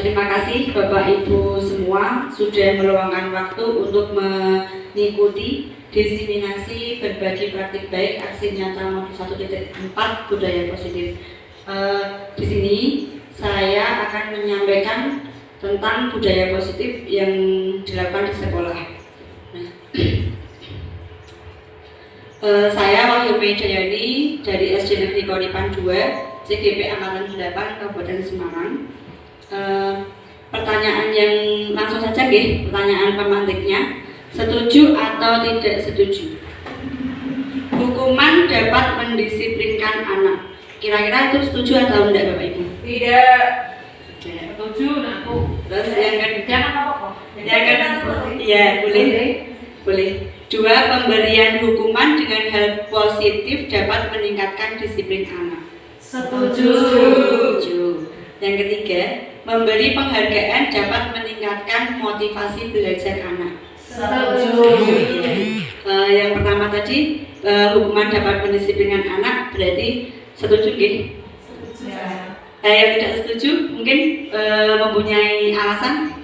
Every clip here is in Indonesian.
Terima kasih Bapak Ibu semua sudah meluangkan waktu untuk mengikuti diseminasi berbagi praktik baik aksi nyata modul 1.4 budaya positif. Di sini saya akan menyampaikan tentang budaya positif yang dilakukan di sekolah. Saya Wahyu Medayani dari SD Negeri Koripan 2, CGP Angkatan 8, Kabupaten Semarang. Pertanyaan yang langsung saja, pertanyaan pemantiknya, setuju atau tidak setuju? Hukuman dapat mendisiplinkan anak. Kira-kira itu setuju atau tidak, Bapak Ibu? Tidak. Setuju, aku. Terus yang kedua, apa-apa. iya boleh. 2. Pemberian hukuman dengan hal positif dapat meningkatkan disiplin anak. Setuju. Yang ketiga, memberi penghargaan dapat meningkatkan motivasi belajar anak. Setuju. Yang pertama tadi, hukuman dapat mendisiplinkan anak, berarti setuju, Setuju. Yang tidak setuju mungkin mempunyai alasan.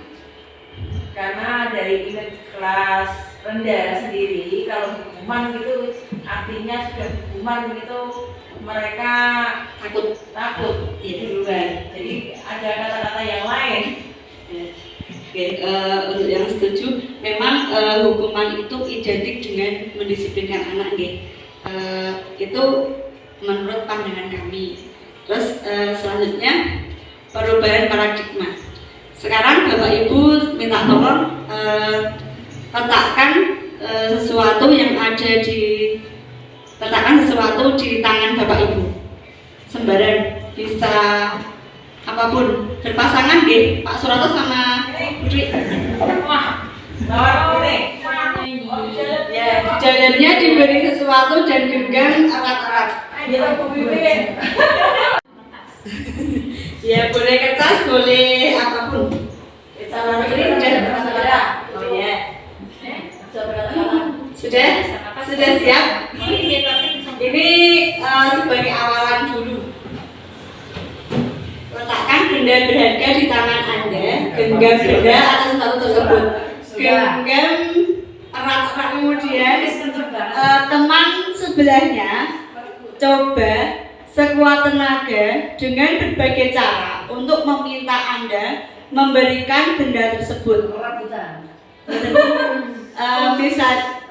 Karena dari image kelas rendah sendiri, kalau hukuman gitu artinya sudah hukuman gitu mereka takut duluan. Jadi ada kata-kata yang lain. Untuk yang setuju, memang hukuman itu identik dengan mendisiplinkan anak, itu menurut pandangan kami. Terus selanjutnya, perubahan paradigma. Sekarang Bapak Ibu minta tolong letakkan sesuatu di tangan Bapak Ibu. Sembarang, bisa apapun, berpasangan Pak Surato sama Putri. Wah, bawa ini. Ya, di dalamnya diberi sesuatu dan genggam erat-erat. Ya, boleh kertas, boleh apapun. Sudah siap? Ini sebagai awalan dulu. Letakkan benda berharga di tangan Anda, genggam benda atau sesuatu tersebut. Genggam erat-erat, kemudian teman sebelahnya coba sekuat tenaga dengan berbagai cara untuk meminta Anda memberikan benda tersebut.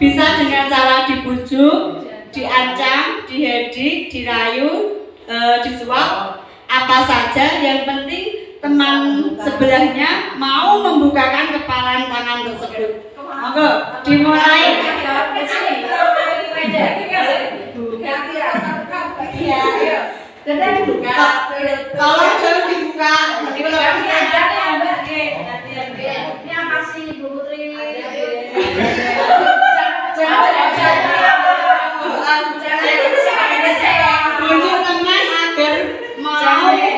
Bisa dengan cara dibujuk, diancam, dihedik, dirayu, disuap, apa saja. Yang penting teman sebelahnya mau membukakan kepalan tangan tersebut. Monggo dimulai. Kalau jauh dibuka, ini apa sih Ibu Putri? bujuk teman agar mau membuka.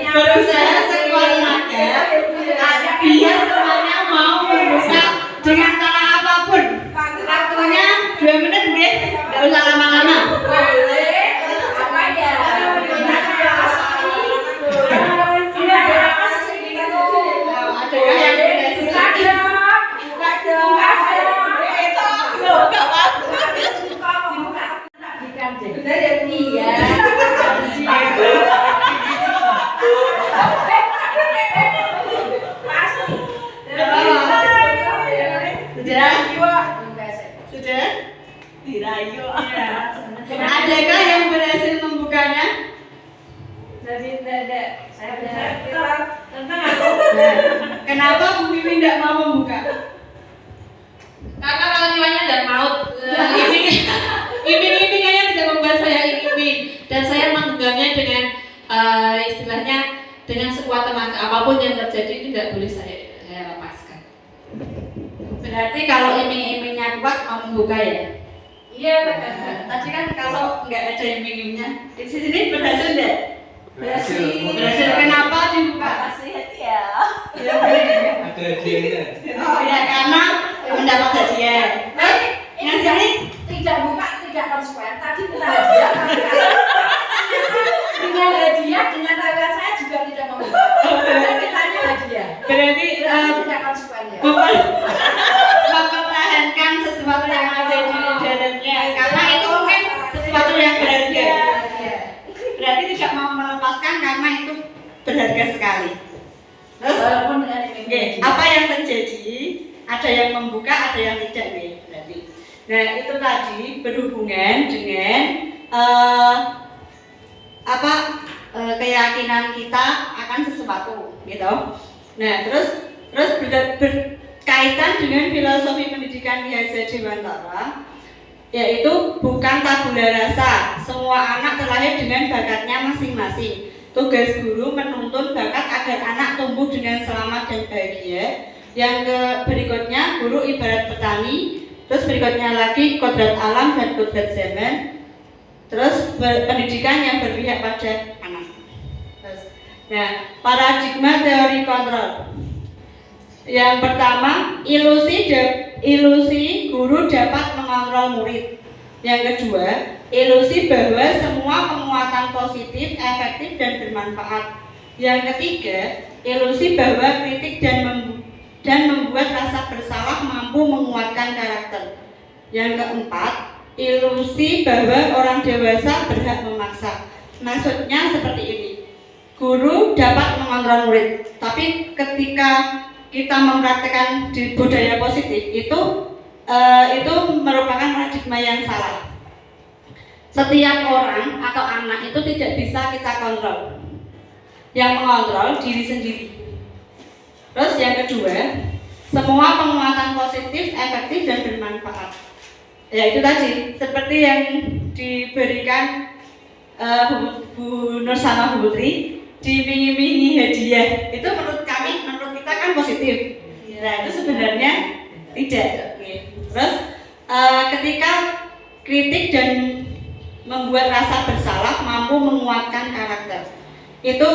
Berusaha sekuat tenaga biar temannya mau membuka dengan cara apapun. Waktunya 2 menit, nggak usah lama-lama. Sudah? Dirayu. Adakah yang berhasil membukanya? Kenapa Bu Mimi tidak mau membuka? Karena orang tuanya tidak mau. Iming-imingannya tidak membuat saya ingin, dan saya menggenggamnya dengan istilahnya dengan sekuat tenaga. Apapun yang terjadi tidak boleh saya lepaskan. Berarti kalau iming-imingnya kuat mau membuka ya? Iya. Tadi kan kalau nggak ada iming-imingnya, di sini berhasil nggak? Berhasil. Kenapa dibuka? Kasih hadiah. Ada hadiahnya. Oh ya, karena mendapat hadiah. Yang sini Tidak buka, tidak konsekuensi. Tadi kita hadiah. mau melepaskan karena itu berharga sekali. Terus Walaupun dengan oke, apa yang terjadi? Ada yang membuka, ada yang tidak nih. Berarti. Nah, itu tadi berhubungan dengan keyakinan kita akan sesuatu, gitu. Nah, terus berkaitan dengan filosofi pendidikan Ki Hajar Dewantara, yaitu bukan tabula rasa. Semua anak terlahir dengan bakatnya masing-masing. Tugas guru menuntun bakat agar anak tumbuh dengan selamat dan bahagia. Yang berikutnya, guru ibarat petani. Terus berikutnya lagi kodrat alam dan kodrat zaman. Terus pendidikan yang berpihak pada anak. Terus, nah, paradigma teori kontrol. Yang pertama, ilusi guru dapat mengontrol murid. Yang kedua, ilusi bahwa semua penguatan positif, efektif dan bermanfaat. Yang ketiga, ilusi bahwa kritik dan membuat rasa bersalah mampu menguatkan karakter. Yang keempat, ilusi bahwa orang dewasa berhak memaksa. Maksudnya seperti ini. Guru dapat mengontrol murid, tapi ketika kita mempraktikkan di budaya positif itu merupakan paradigma yang salah. Setiap orang atau anak itu tidak bisa kita kontrol. Yang mengontrol diri sendiri. Terus yang kedua, semua penguatan positif, efektif dan bermanfaat. Ya itu tadi, seperti yang diberikan Bu Nur sama Bu Putri, diiming-imingi hadiah. Itu menurut kita kan positif. Nah itu sebenarnya tidak. Terus ketika kritik dan membuat rasa bersalah mampu menguatkan karakter. Itu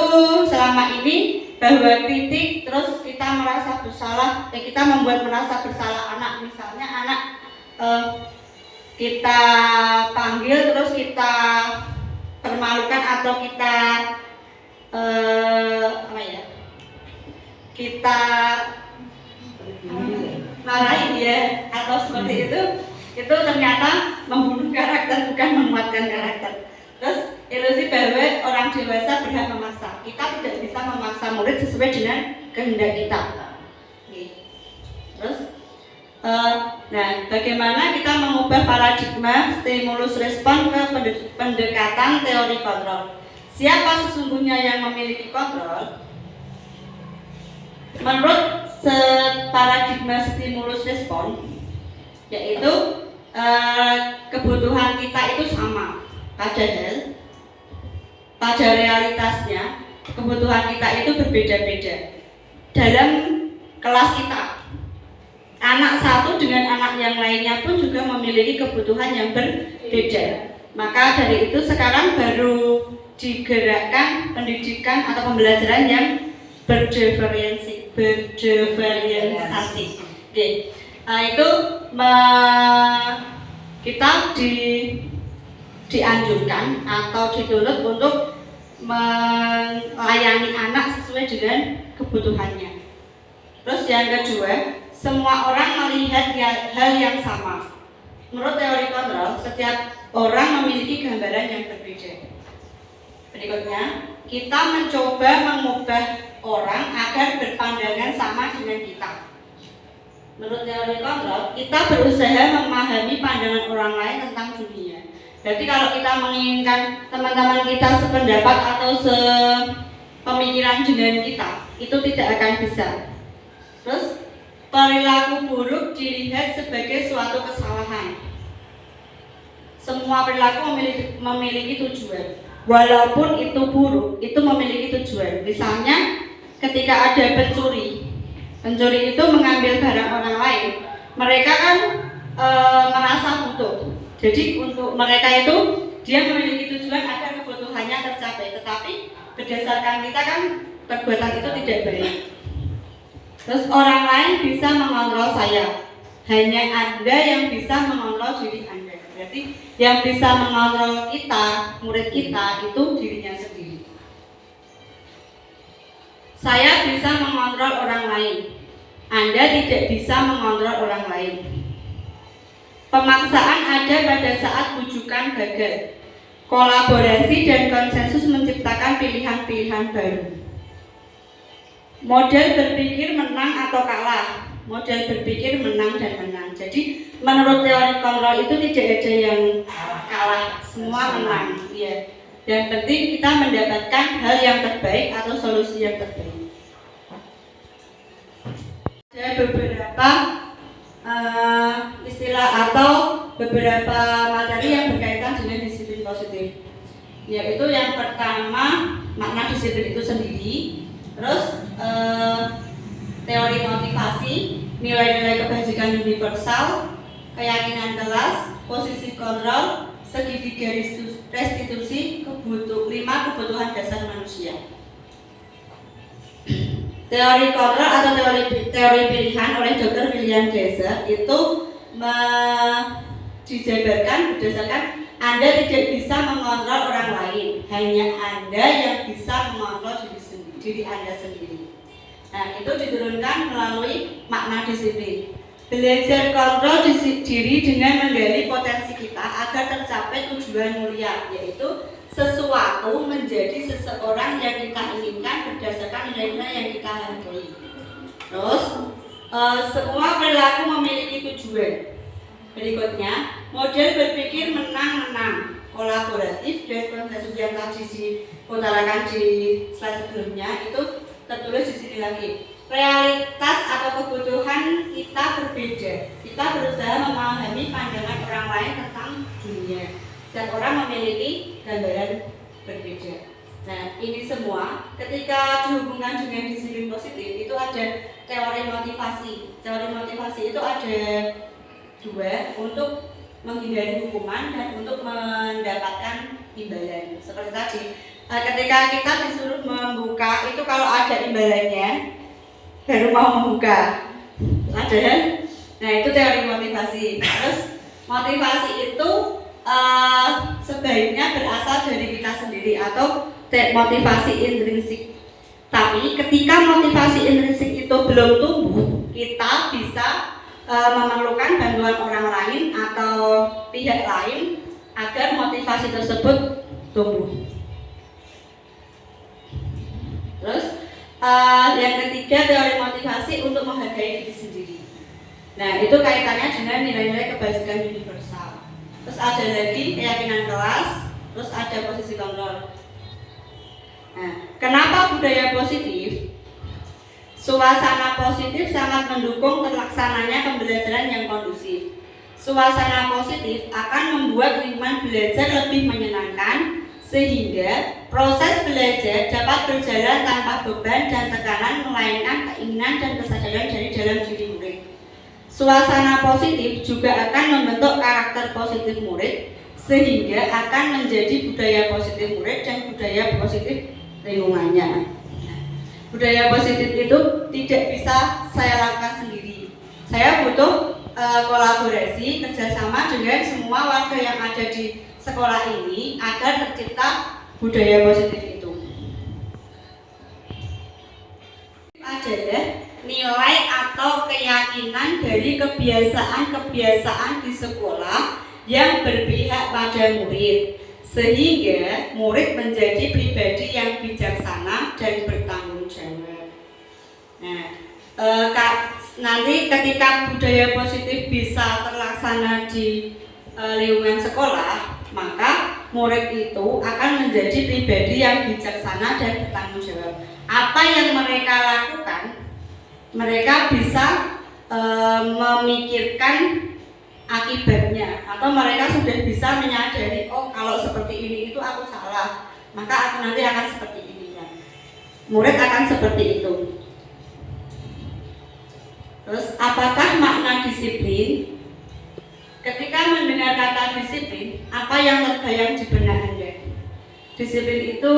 selama ini bahwa kritik terus kita merasa bersalah, kita membuat merasa bersalah anak. Misalnya anak kita panggil terus kita permalukan atau kita kita marahin dia atau seperti itu ternyata membunuh karakter, bukan menguatkan karakter. Terus ilusi bahwa orang dewasa berhak memaksa. Kita tidak bisa memaksa murid sesuai dengan kehendak kita. Terus nah, bagaimana kita mengubah paradigma stimulus respon ke pendekatan teori kontrol? Siapa sesungguhnya yang memiliki kontrol? Menurut paradigma stimulus respon, yaitu kebutuhan kita itu sama, padahal pada realitasnya kebutuhan kita itu berbeda-beda. Dalam kelas kita, anak satu dengan anak yang lainnya pun juga memiliki kebutuhan yang berbeda. Maka dari itu sekarang baru digerakkan pendidikan atau pembelajaran yang berdiferensiasi. Oke. Nah, itu kita dianjurkan atau dituntut untuk melayani anak sesuai dengan kebutuhannya. Terus yang kedua, semua orang melihat hal yang sama. Menurut teori kontrol, setiap orang memiliki gambaran yang berbeda. Berikutnya, kita mencoba mengubah orang agar berpandangan sama dengan kita. Menurut teori kontrol, kita berusaha memahami pandangan orang lain tentang dunia. Jadi kalau kita menginginkan teman-teman kita sependapat atau sepemikiran dengan kita, itu tidak akan bisa. Terus, perilaku buruk dilihat sebagai suatu kesalahan. Semua perilaku memiliki tujuan. Walaupun itu buruk, itu memiliki tujuan. Misalnya, ketika ada pencuri itu mengambil barang orang lain, mereka kan merasa butuh. Jadi untuk mereka itu dia memiliki tujuan agar kebutuhannya tercapai. Tetapi berdasarkan kita kan perbuatan itu tidak baik. Terus orang lain bisa mengontrol saya, hanya Anda yang bisa mengontrol diri Anda. Berarti yang bisa mengontrol kita, murid kita itu dirinya sendiri. Saya bisa mengontrol orang lain, Anda tidak bisa mengontrol orang lain. Pemaksaan ada pada saat bujukan gagal. Kolaborasi dan konsensus menciptakan model berpikir menang atau kalah, model berpikir menang dan menang. Jadi menurut teori kontrol itu tidak ada yang kalah, semua menang. Ya. Yang penting kita mendapatkan hal yang terbaik atau solusi yang terbaik. Ada beberapa istilah atau beberapa materi yang berkaitan dengan disiplin positif. Yaitu yang pertama makna disiplin itu sendiri, terus teori motivasi, nilai-nilai kebajikan universal, keyakinan kelas, posisi kontrol, segitiga restitusi, 5 kebutuhan dasar manusia. Teori kontrol atau teori pilihan oleh Dr. William Glasser itu dijabarkan berdasarkan Anda tidak bisa mengontrol orang lain, hanya Anda yang bisa mengontrol diri Anda sendiri. Nah, itu diturunkan melalui makna disiplin. Belajar kontrol diri dengan menggali potensi kita agar tercapai tujuan mulia, yaitu sesuatu menjadi seseorang yang kita inginkan berdasarkan nilai-nilai yang kita hargai. Terus, semua perilaku memiliki tujuan. Berikutnya, model berpikir menang-menang, kolaboratif dan konsensus yang tadi diutarakan di slide sebelumnya itu tertulis di sini lagi. Realitas atau kebutuhan kita berbeda. Kita berusaha memahami pandangan orang lain tentang dunia. Setiap orang memiliki gambaran berbeda. Nah, ini semua ketika dihubungkan dengan disiplin positif itu ada teori motivasi. Teori motivasi itu ada 2, untuk menghindari hukuman dan untuk mendapatkan imbalan. Seperti tadi, ketika kita disuruh membuka itu kalau ada imbalannya baru mau membuka. Ada ya? Nah, itu teori motivasi. Terus motivasi itu sebaiknya berasal dari kita sendiri atau motivasi intrinsik. Tapi ketika motivasi intrinsik itu belum tumbuh, kita bisa memerlukan bantuan orang lain atau pihak lain agar motivasi tersebut tumbuh. Terus yang ketiga, teori motivasi untuk menghargai diri sendiri. Nah, itu kaitannya dengan nilai-nilai kebajikan universal. Terus ada lagi keyakinan kelas, terus ada posisi kontrol. Nah, kenapa budaya positif? Suasana positif sangat mendukung terlaksananya pembelajaran yang kondusif. Suasana positif akan membuat lingkungan belajar lebih menyenangkan, sehingga proses belajar dapat berjalan tanpa beban dan tekanan, melainkan keinginan dan kesadaran dari dalam diri murid. Suasana positif juga akan membentuk karakter positif murid, sehingga akan menjadi budaya positif murid dan budaya positif lingkungannya. Budaya positif itu tidak bisa saya lakukan sendiri. Saya butuh kolaborasi, kerjasama dengan semua warga yang ada di sekolah ini agar tercipta budaya positif itu. Adalah nilai atau keyakinan dari kebiasaan-kebiasaan di sekolah yang berpihak pada murid, sehingga murid menjadi pribadi yang bijaksana dan bertanggung jawab. Nah, nanti ketika budaya positif bisa terlaksana di lingkungan sekolah, maka murid itu akan menjadi pribadi yang bijaksana dan bertanggung jawab. Apa yang mereka lakukan, mereka bisa memikirkan akibatnya, atau mereka sudah bisa menyadari, oh kalau seperti ini itu aku salah, maka aku nanti akan seperti ini ya. Murid akan seperti itu. Terus apakah makna disiplin? Ketika mendengar kata disiplin, apa yang terbayang di benak Anda? Disiplin itu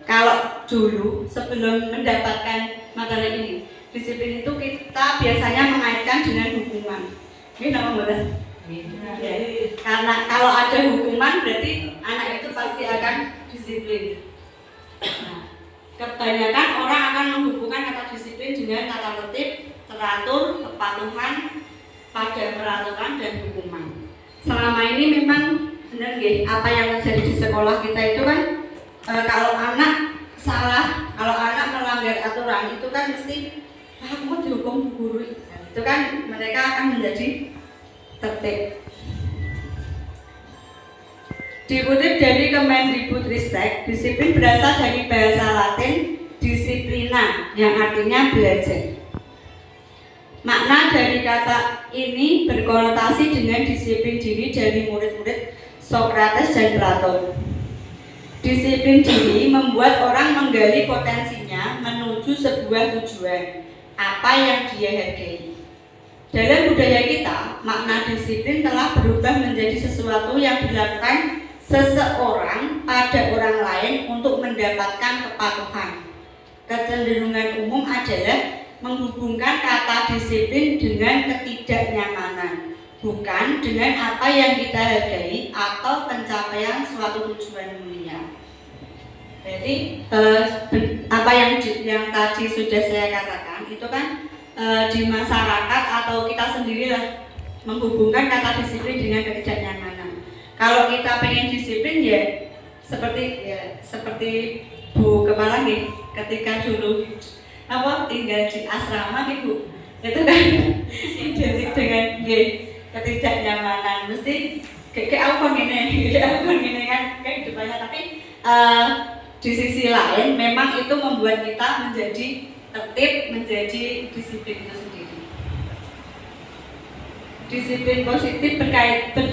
kalau dulu sebelum mendapatkan materi ini, disiplin itu kita biasanya mengaitkan dengan hukuman. Ini nama benar. Ya, karena kalau ada hukuman berarti anak itu pasti akan disiplin. Nah, kebanyakan orang akan menghubungkan kata disiplin dengan tata tertib, teratur, kepatuhan pada peraturan dan hukuman. Selama ini memang benar nggih, apa yang terjadi di sekolah kita itu kan kalau anak salah, kalau anak melanggar aturan itu kan mesti aku mau dihukum guru. Itu kan mereka akan menjadi tertib. Dikutip dari Kemendikbudristek, disiplin berasal dari bahasa Latin disiplina yang artinya belajar. Makna dari kata ini berkonotasi dengan disiplin diri dari murid-murid Sokrates dan Plato. Disiplin diri membuat orang menggali potensinya menuju sebuah tujuan, apa yang dia hargai. Dalam budaya kita, makna disiplin telah berubah menjadi sesuatu yang dilakukan seseorang pada orang lain untuk mendapatkan kepatuhan. Kecenderungan umum adalah menghubungkan kata disiplin dengan ketidaknyamanan, bukan dengan apa yang kita hargai atau pencapaian suatu tujuan mulia. Jadi apa yang tadi sudah saya katakan itu kan di masyarakat atau kita sendirilah menghubungkan kata disiplin dengan ketidaknyamanan. Kalau kita pengen disiplin ya seperti Bu Kepala nih, ketika dulu tinggal di asrama gitu, itu kan identik dengan ketidaknyamanan, mesti kayak aku gini kan kehidupannya. Tapi di sisi lain memang itu membuat kita menjadi tertib, menjadi disiplin itu sendiri. Disiplin positif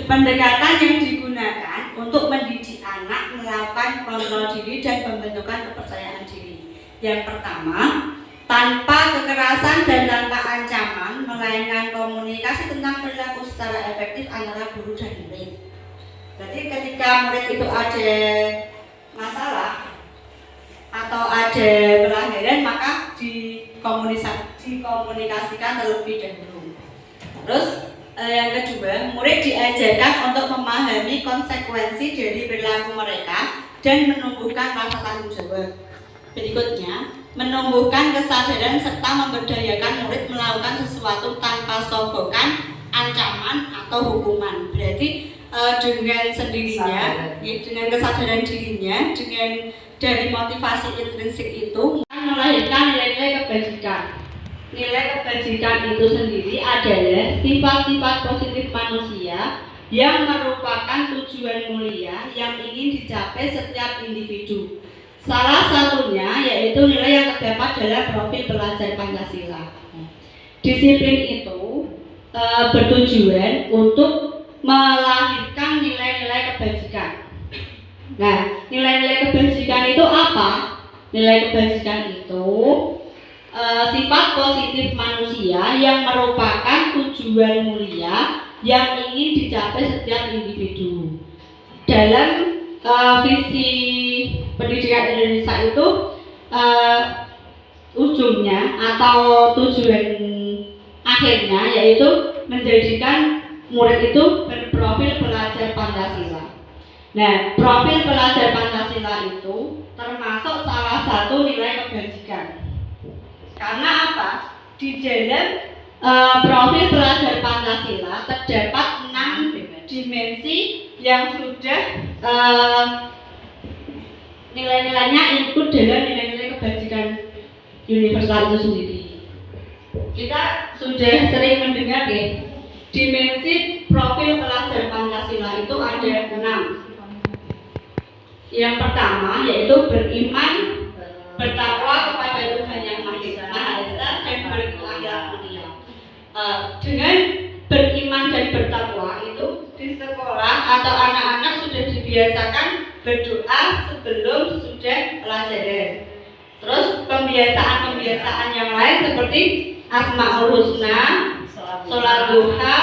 pendekatan yang digunakan untuk mendidik anak melakukan kontrol diri dan pembentukan kepercayaan diri. Yang pertama, tanpa kekerasan dan tanpa ancaman, melainkan komunikasi tentang perilaku secara efektif antara guru dan murid. Jadi ketika murid itu ada masalah atau ada pelanggaran, maka dikomunikasikan terlebih dahulu. Terus yang kedua, murid diajarkan untuk memahami konsekuensi dari perilaku mereka dan menumbuhkan rasa tanggung jawab. Berikutnya, menumbuhkan kesadaran serta memberdayakan murid melakukan sesuatu tanpa sogokan, ancaman atau hukuman. Berarti dengan sendirinya, dengan kesadaran dirinya, dengan dari motivasi intrinsik itu melahirkan nilai-nilai kebajikan. Nilai kebajikan itu sendiri adalah sifat-sifat positif manusia yang merupakan tujuan mulia yang ingin dicapai setiap individu. Salah satunya yaitu nilai yang terdapat dalam profil pelajar Pancasila. Disiplin itu bertujuan untuk melahirkan nilai-nilai kebajikan. Nah, nilai-nilai kebajikan itu apa? Nilai kebajikan itu sifat positif manusia yang merupakan tujuan mulia yang ingin dicapai setiap individu. Dalam visi pendidikan Indonesia itu ujungnya atau tujuan akhirnya yaitu menjadikan murid itu berprofil pelajar Pancasila. Nah, profil pelajar Pancasila itu termasuk salah satu nilai kebajikan. Karena apa? Di dalam profil pelajar Pancasila terdapat 6 dimensi yang sudah nilai-nilainya ikut dalam nilai-nilai kebajikan universal itu sendiri. Kita sudah sering mendengar dimensi profil pelajar Pancasila itu ada 6. Yang pertama yaitu beriman, bertakwa kepada Tuhan yang Maha Esa dan berakhlak mulia. Dengan beriman dan bertakwa itu di sekolah atau anak-anak sudah dibiasakan berdoa sebelum sudah pelajaran. Terus pembiasaan yang lain seperti Asmaul Husna, sholat duha,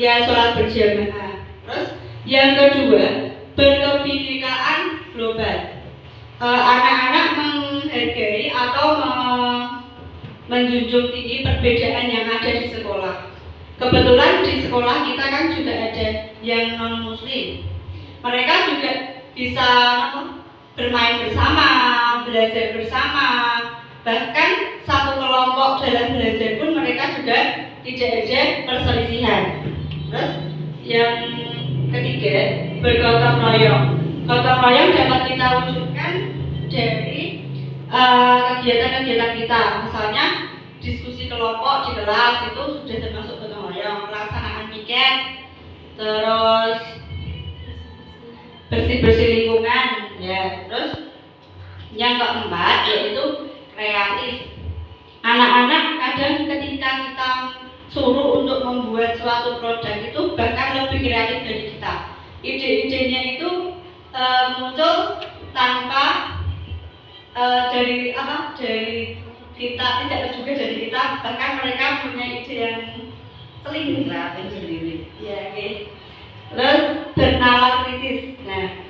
sholat berjamaah. Terus yang kedua, berkebinekaan global. Anak-anak menghargai atau menjunjung tinggi perbedaan yang ada di sekolah. Kebetulan di sekolah kita kan juga ada yang non muslim. Mereka juga bisa bermain bersama, belajar bersama. Bahkan satu kelompok dalam belajar pun mereka juga tidak ada perselisihan. Terus yang ketiga, bergotong royong. Gotong royong dapat kita wujudkan dari kegiatan-kegiatan kita, misalnya diskusi kelompok di kelas itu sudah termasuk gotong royong, pelaksanaan piket, terus bersih-bersih lingkungan, ya. Terus yang keempat yaitu kreatif. Anak-anak kadang ketika kita suruh untuk membuat suatu produk itu bahkan lebih kreatif dari kita. Ide-idenya itu muncul tanpa dari kita, tidak juga dari kita, bahkan mereka punya ide yang seling kreatif sendiri. Ya, oke. Terus bernalar kritis. Nah,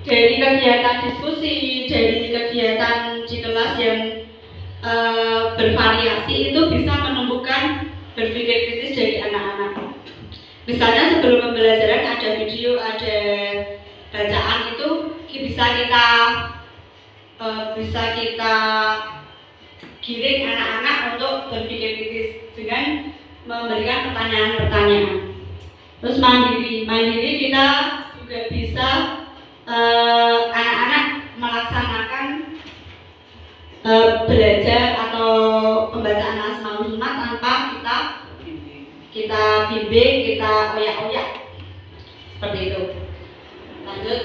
dari kegiatan diskusi, dari kegiatan di kelas yang bervariasi itu bisa menumbuhkan berpikir kritis dari anak-anak. Misalnya sebelum pembelajaran ada video, ada bacaan itu bisa kita giring anak-anak untuk berpikir kritis dengan memberikan pertanyaan-pertanyaan. Terus mandiri kita juga bisa anak-anak melaksanakan belajar atau pembacaan Asmaul Husna tanpa kita bimbing, kita oyak-oyak seperti itu. Lanjut,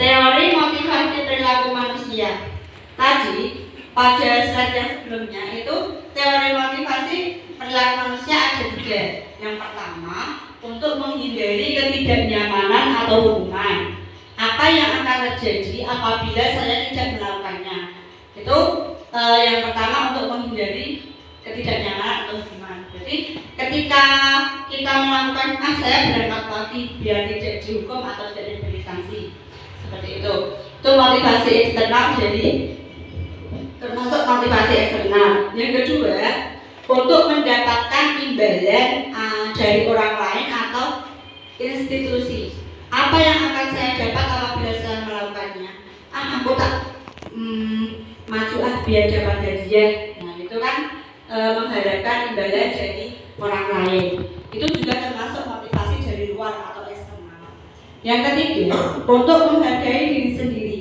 teori motivasi perilaku manusia. Tadi pada slide yang sebelumnya itu teori motivasi perilaku manusia ada 3. Yang pertama, untuk menghindari ketidaknyamanan atau hubungan. Apa yang akan terjadi apabila saya tidak melakukannya? Itu yang pertama, untuk menghindari ketidaknyamanan atau hubungan. Jadi ketika kita melakukan saya berangkat pagi biar tidak dihukum atau tidak diberi sanksi, seperti itu. Itu motivasi eksternal, jadi termasuk motivasi eksternal. Yang kedua, untuk mendapatkan imbalan dari orang lain atau institusi. Apa yang akan saya dapat apabila saya melakukannya? Aku tak maju biar dapat hadiah. Nah, itu kan mengharapkan imbalan dari orang lain. Itu juga termasuk motivasi dari luar atau eksternal. Yang ketiga, untuk menghargai diri sendiri.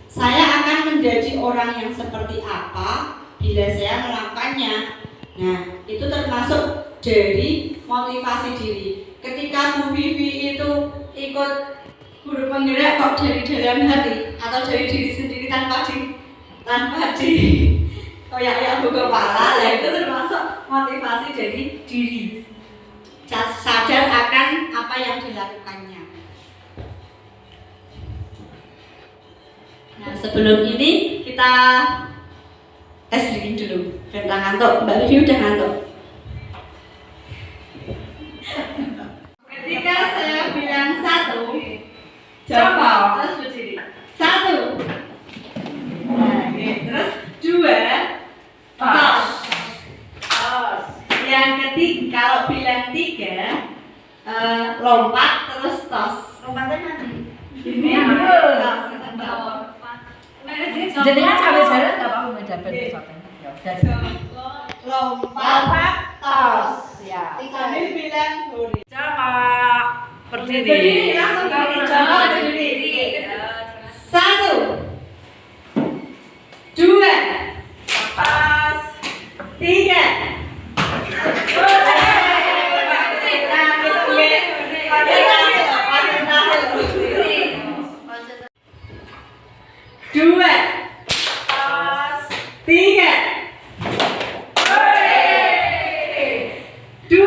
Saya akan menjadi orang yang seperti apa bila saya melakukannya. Nah, itu termasuk dari motivasi diri. Ketika Bu Vivi itu ikut guru penggerak kok dari dalam hati atau dari diri sendiri tanpa di koyak-koyak buka kepala, ya itu termasuk motivasi dari diri. Sadar akan apa yang dilakukannya. Nah, sebelum ini kita tes diri dulu. Kita ngantuk, Mbak Vivi udah ngantuk. Ketika saya bilang 1, jawab terus berdiri. 1. Nah, terus 2, tos. Yang ketiga, kalau bilang 3, lompat terus tos. Lompatnya nanti. Ini tos. Jadi kan sampai jalan nggak apa-apa dapat Lompat tos. Ya. Sambil bilang berdiri. Coba berdiri. Berdiri langsung berdiri. 1, 2, pas, 3. Dua, pas, 3. 2.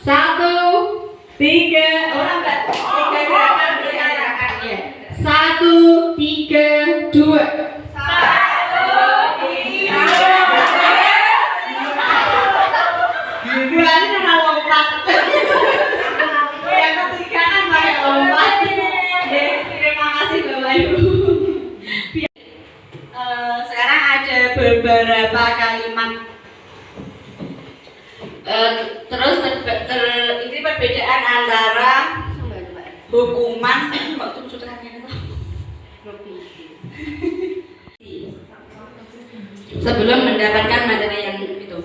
Satu, tiga, orang enggak? Tiga gerakan, tiga gerakan ya. 1, 3, 2. 1, 3, 2. Dua ini nama Terus ini perbedaan antara hukuman sebelum mendapatkan materi yang itu.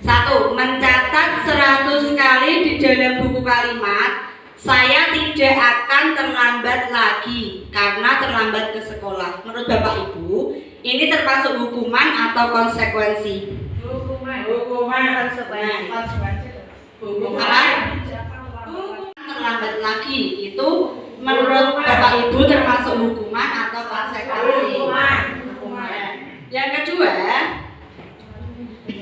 1. Mencatat 100 kali di dalam buku kalimat, saya tidak akan terlambat lagi karena terlambat ke sekolah. Menurut Bapak Ibu, ini termasuk hukuman atau konsekuensi? Hukuman. Terlambat lagi itu menurut Bapak Ibu termasuk hukuman atau konsekuensi? Yang kedua,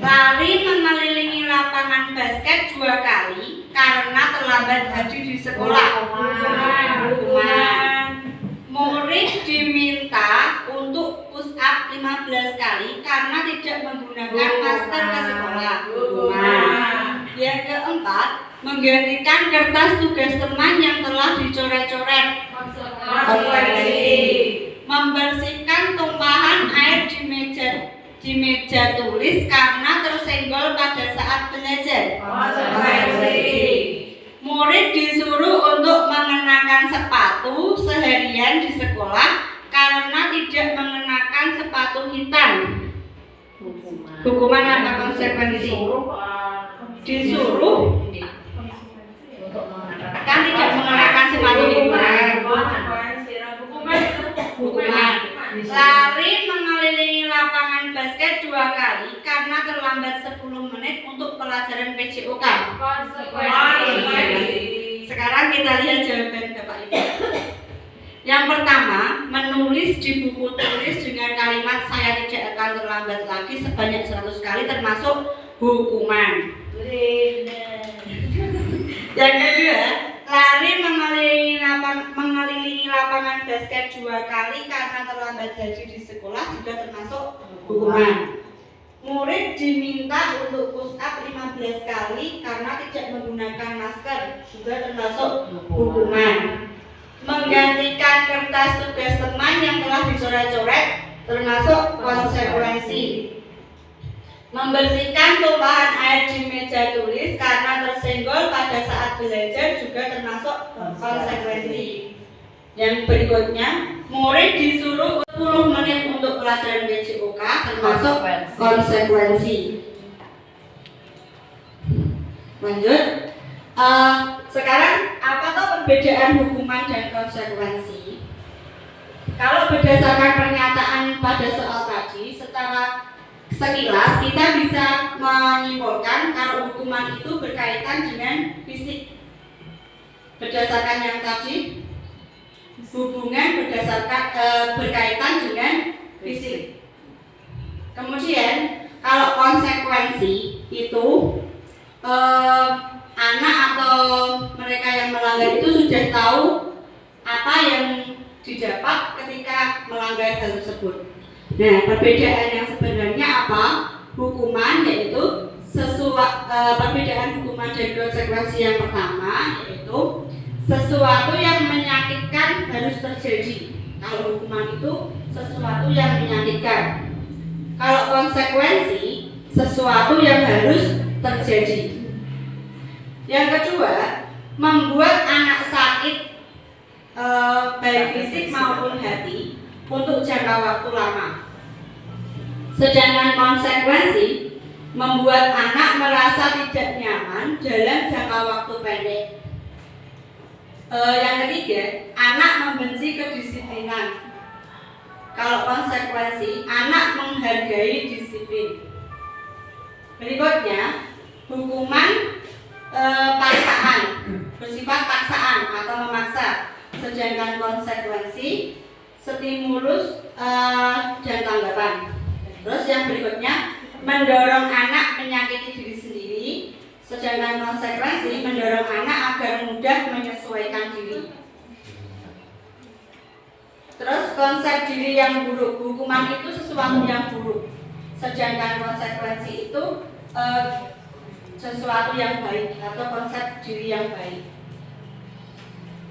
lari mengelilingi lapangan basket 2 kali karena terlambat hadir di sekolah. Hukuman. Murid diminta untuk push up 15 kali karena tidak menggunakan masker ke sekolah. Hukuman. Yang keempat, menggantikan kertas tugas teman yang telah dicoret-coret. Konsekuensi. Membersihkan tumpahan air di meja tulis karena tersenggol pada saat belajar. Konsekuensi. Murid disuruh untuk mengenakan sepatu seharian di sekolah karena tidak mengenakan sepatu hitam. Hukuman apa konsekuensi? Disuruh kan tidak mengenakan sepatu hitam. Hukuman. Lari mengelilingi lapangan basket 2 kali karena terlambat 10 menit untuk pelajaran PJOK. Sekarang kita lihat jawaban Bapak Ibu. Yang pertama, menulis di buku tulis dengan kalimat saya tidak akan terlambat lagi sebanyak 100 kali termasuk hukuman. Yang kedua, lari mengelilingi lapangan basket 2 kali karena terlambat hadir di sekolah juga termasuk hukuman. Murid diminta untuk push up 15 kali karena tidak menggunakan masker juga termasuk hukuman. Menggantikan kertas tugas teman yang telah dicoret-coret termasuk konsekuensi. Membersihkan tumpahan air di meja tulis karena tersenggol pada saat belajar juga termasuk konsekuensi. Yang berikutnya, murid disuruh 10 menit untuk pelajaran PJOK termasuk konsekuensi. Lanjut. Sekarang apa tuh perbedaan hukuman dan konsekuensi? Kalau berdasarkan pernyataan pada soal tadi, secara sekilas kita bisa menyimpulkan kalau hukuman itu berkaitan dengan fisik. Berdasarkan yang tadi, hubungan berdasarkan berkaitan dengan fisik. Kemudian kalau konsekuensi itu anak atau mereka yang melanggar itu sudah tahu apa yang didapat ketika melanggar hal tersebut. Nah, perbedaan yang sebenarnya apa? Hukuman yaitu perbedaan hukuman dan konsekuensi yang pertama yaitu sesuatu yang menyakitkan harus terjadi. Kalau hukuman itu sesuatu yang menyakitkan. Kalau konsekuensi sesuatu yang harus terjadi. Yang kedua, membuat anak sakit baik fisik maupun hati untuk jangka waktu lama. Sedangkan konsekuensi membuat anak merasa tidak nyaman dalam jangka waktu pendek. Yang ketiga, anak membenci kedisiplinan. Kalau konsekuensi, anak menghargai disiplin. Berikutnya, hukuman paksaan, bersifat paksaan atau memaksa. Sedangkan konsekuensi, stimulus dan tanggapan. Terus yang berikutnya, mendorong anak menyakiti diri sendiri. Sedangkan konsekuensi mendorong anak agar mudah menyesuaikan diri. Terus konsep diri yang buruk, hukuman itu sesuatu yang buruk. Sedangkan konsekuensi itu sesuatu yang baik atau konsep diri yang baik.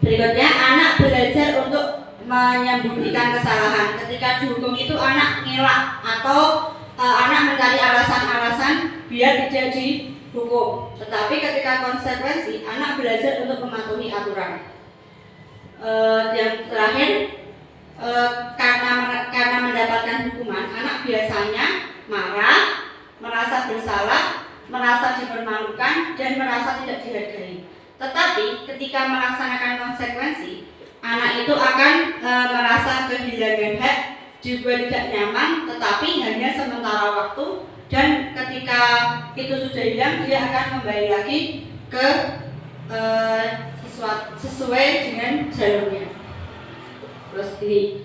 Berikutnya, anak belajar untuk menyembunyikan kesalahan. Ketika dihukum itu anak ngelak atau anak mencari alasan-alasan biar tidak dihukum. Tetapi ketika konsekuensi, anak belajar untuk mematuhi aturan. Yang terakhir, karena mendapatkan hukuman, anak biasanya marah, merasa bersalah, merasa dipermalukan, dan merasa tidak dihargai. Tetapi ketika melaksanakan konsekuensi, anak itu akan merasa kehilangan hak, juga tidak nyaman, tetapi hanya sementara waktu, dan ketika itu sudah hilang, dia akan kembali lagi ke sesuai dengan jalurnya. Terus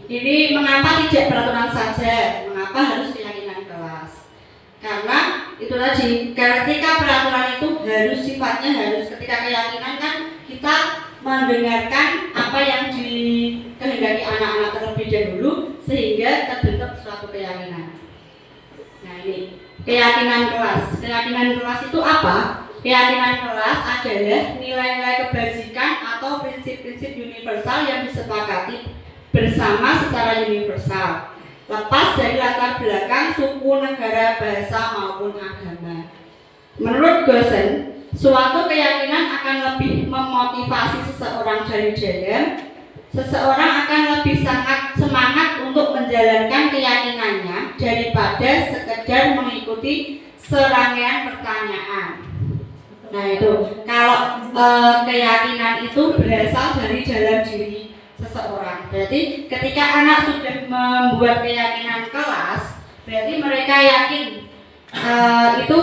ini mengapa tidak peraturan saja, mengapa harus keyakinan kelas? Karena itu tadi, ketika peraturan itu harus sifatnya harus, ketika keyakinan kan kita mendengarkan apa yang dikehendaki anak-anak terlebih dahulu sehingga terbentuk suatu keyakinan. Nah ini keyakinan kelas. Keyakinan kelas itu apa? Keyakinan kelas adalah nilai-nilai kebajikan atau prinsip-prinsip universal yang disepakati bersama secara universal, lepas dari latar belakang suku, negara, bahasa maupun agama. Menurut Gosen, suatu keyakinan akan lebih memotivasi seseorang dari dalam. Seseorang akan lebih sangat semangat untuk menjalankan keyakinannya daripada sekedar mengikuti serangkaian pertanyaan. Nah itu, kalau keyakinan itu berasal dari dalam diri seseorang. Berarti ketika anak sudah membuat keyakinan kelas, berarti mereka yakin itu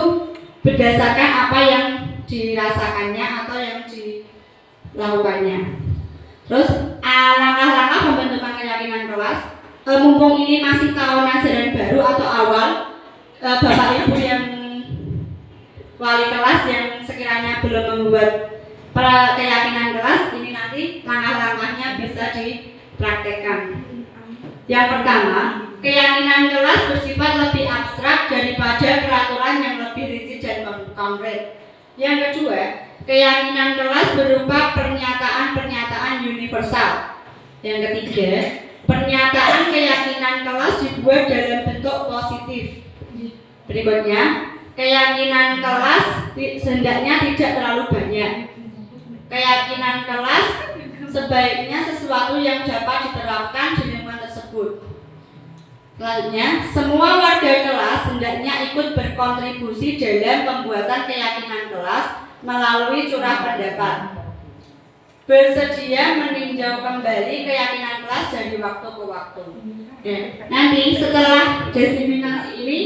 berdasarkan apa yang dirasakannya atau yang dilakukannya. Terus langkah-langkah pembentukan keyakinan kelas, mumpung ini masih tahun ajaran baru atau awal, Bapak Ibu yang wali kelas yang sekiranya belum membuat keyakinan kelas, ini nanti langkah-langkahnya bisa dipraktekkan. Yang pertama, keyakinan kelas bersifat lebih abstrak daripada peraturan yang lebih rinci dan konkret. Yang kedua, keyakinan kelas berupa pernyataan-pernyataan universal. Yang ketiga, pernyataan keyakinan kelas dibuat dalam bentuk positif. Berikutnya, keyakinan kelas hendaknya tidak terlalu banyak. Keyakinan kelas sebaiknya sesuatu yang dapat diterapkan di lingkungan tersebut. Selanjutnya, semua warga kelas hendaknya ikut berkontribusi dalam pembuatan keyakinan kelas melalui curah pendapat. Bersedia meninjau kembali keyakinan kelas dari waktu ke waktu. Ya. Nanti setelah diseminasi ini,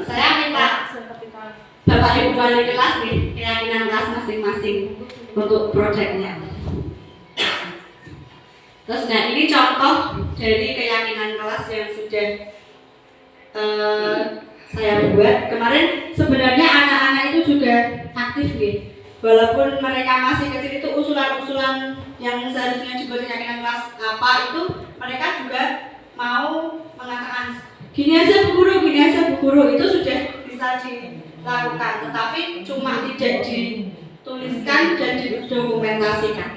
saya minta Bapak Ibu wali kelas nih keyakinan kelas masing-masing untuk proyeknya. Terus nah ini contoh dari keyakinan kelas yang sudah saya buat. Kemarin sebenarnya anak-anak itu juga aktif nih. Walaupun mereka masih kecil, itu usulan-usulan yang seharusnya dibuat keyakinan kelas apa itu mereka juga mau mengatakan gini aja Bu Guru, itu sudah bisa dilakukan, tetapi cuma tidak dituliskan dan didokumentasikan.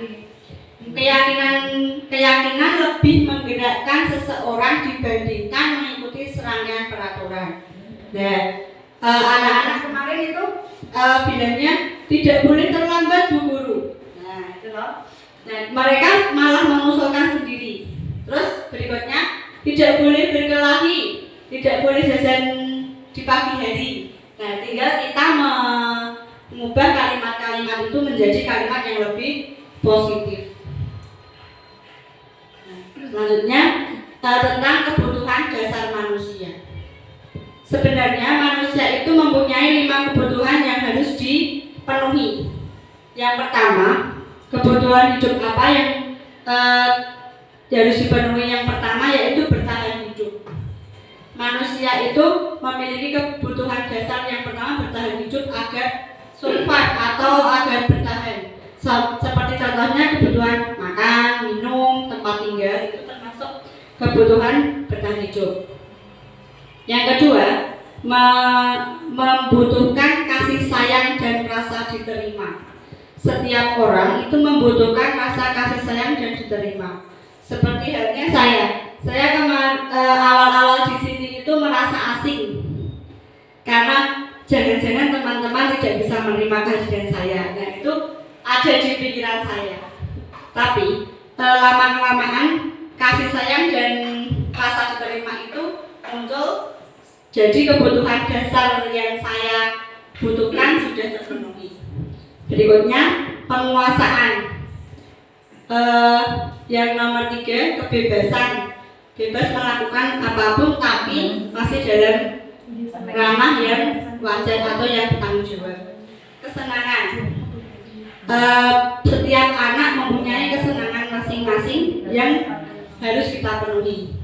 Keyakinan lebih menggerakkan seseorang dibandingkan mengikuti serangkaian peraturan. Nah, anak-anak kemarin itu bilangnya tidak boleh terlambat Bu Guru. Nah, itu loh. Nah, mereka malah mengusulkan sendiri. Terus berikutnya tidak boleh berkelahi, tidak boleh jajan di pagi hari. Nah, tinggal kita mengubah kalimat-kalimat itu menjadi kalimat yang lebih positif. Selanjutnya tentang kebutuhan dasar manusia. Sebenarnya manusia itu mempunyai 5 kebutuhan yang harus dipenuhi. Yang pertama, kebutuhan hidup apa yang harus dipenuhi? Yang pertama yaitu bertahan hidup. Manusia itu memiliki kebutuhan dasar yang pertama bertahan hidup agar survive atau agar bertahan. Seperti contohnya kebutuhan makan, minum, tempat tinggal, itu termasuk kebutuhan bertahan hidup. Yang kedua, membutuhkan kasih sayang dan rasa diterima. Setiap orang itu membutuhkan rasa kasih sayang dan diterima. Seperti halnya Saya awal-awal di sini itu merasa asing karena jangan-jangan teman-teman tidak bisa menerima kehadiran saya, dan itu ada di pikiran saya. Tapi lama-kelamaan kasih sayang dan rasa diterima itu muncul, jadi kebutuhan dasar yang saya butuhkan sudah terpenuhi. Berikutnya penguasaan. Yang nomor 3, kebebasan. Bebas melakukan apapun tapi masih dalam ranah yang wajar atau yang bertanggung jawab. Kesenangan. Setiap anak mempunyai kesenangan masing-masing yang harus kita penuhi.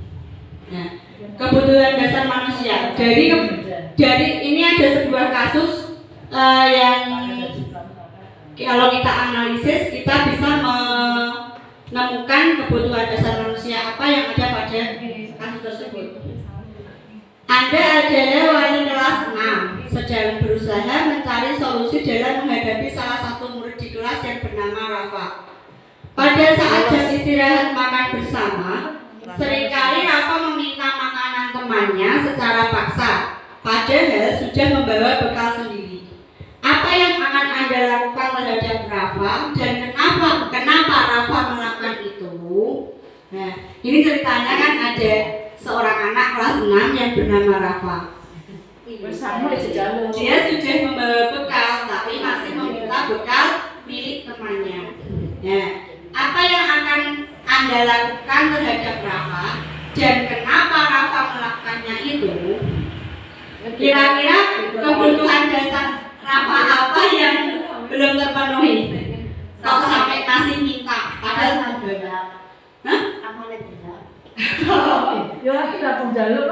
Nah, kebutuhan dasar manusia. Dari ini ada sebuah kasus yang kalau kita analisis, kita bisa menemukan kebutuhan dasar manusia apa yang ada pada kasus tersebut. Anda adalah wali kelas 6 sedang berusaha mencari solusi dalam menghadapi salah satu murid di kelas yang bernama Rafa. Pada saat jam istirahat makan bersama, seringkali Rafa meminta makanan temannya secara paksa, padahal sudah membawa bekal sendiri. Apa yang akan Anda lakukan terhadap Rafa dan kenapa Rafa melakukan itu? Nah, ini ceritanya kan ada seorang anak kelas 6 yang bernama Rafa. Dia sudah membawa bekal tapi masih meminta bekal milik temannya. Nah, apa yang akan Anda lakukan terhadap Rafa dan kenapa Rafa melakukannya itu? Kira-kira kebutuhan dasar Rafa apa yang belum terpenuhi? Kok sampai masih minta? Padahal sudah. Hah? Ya kita penjaluk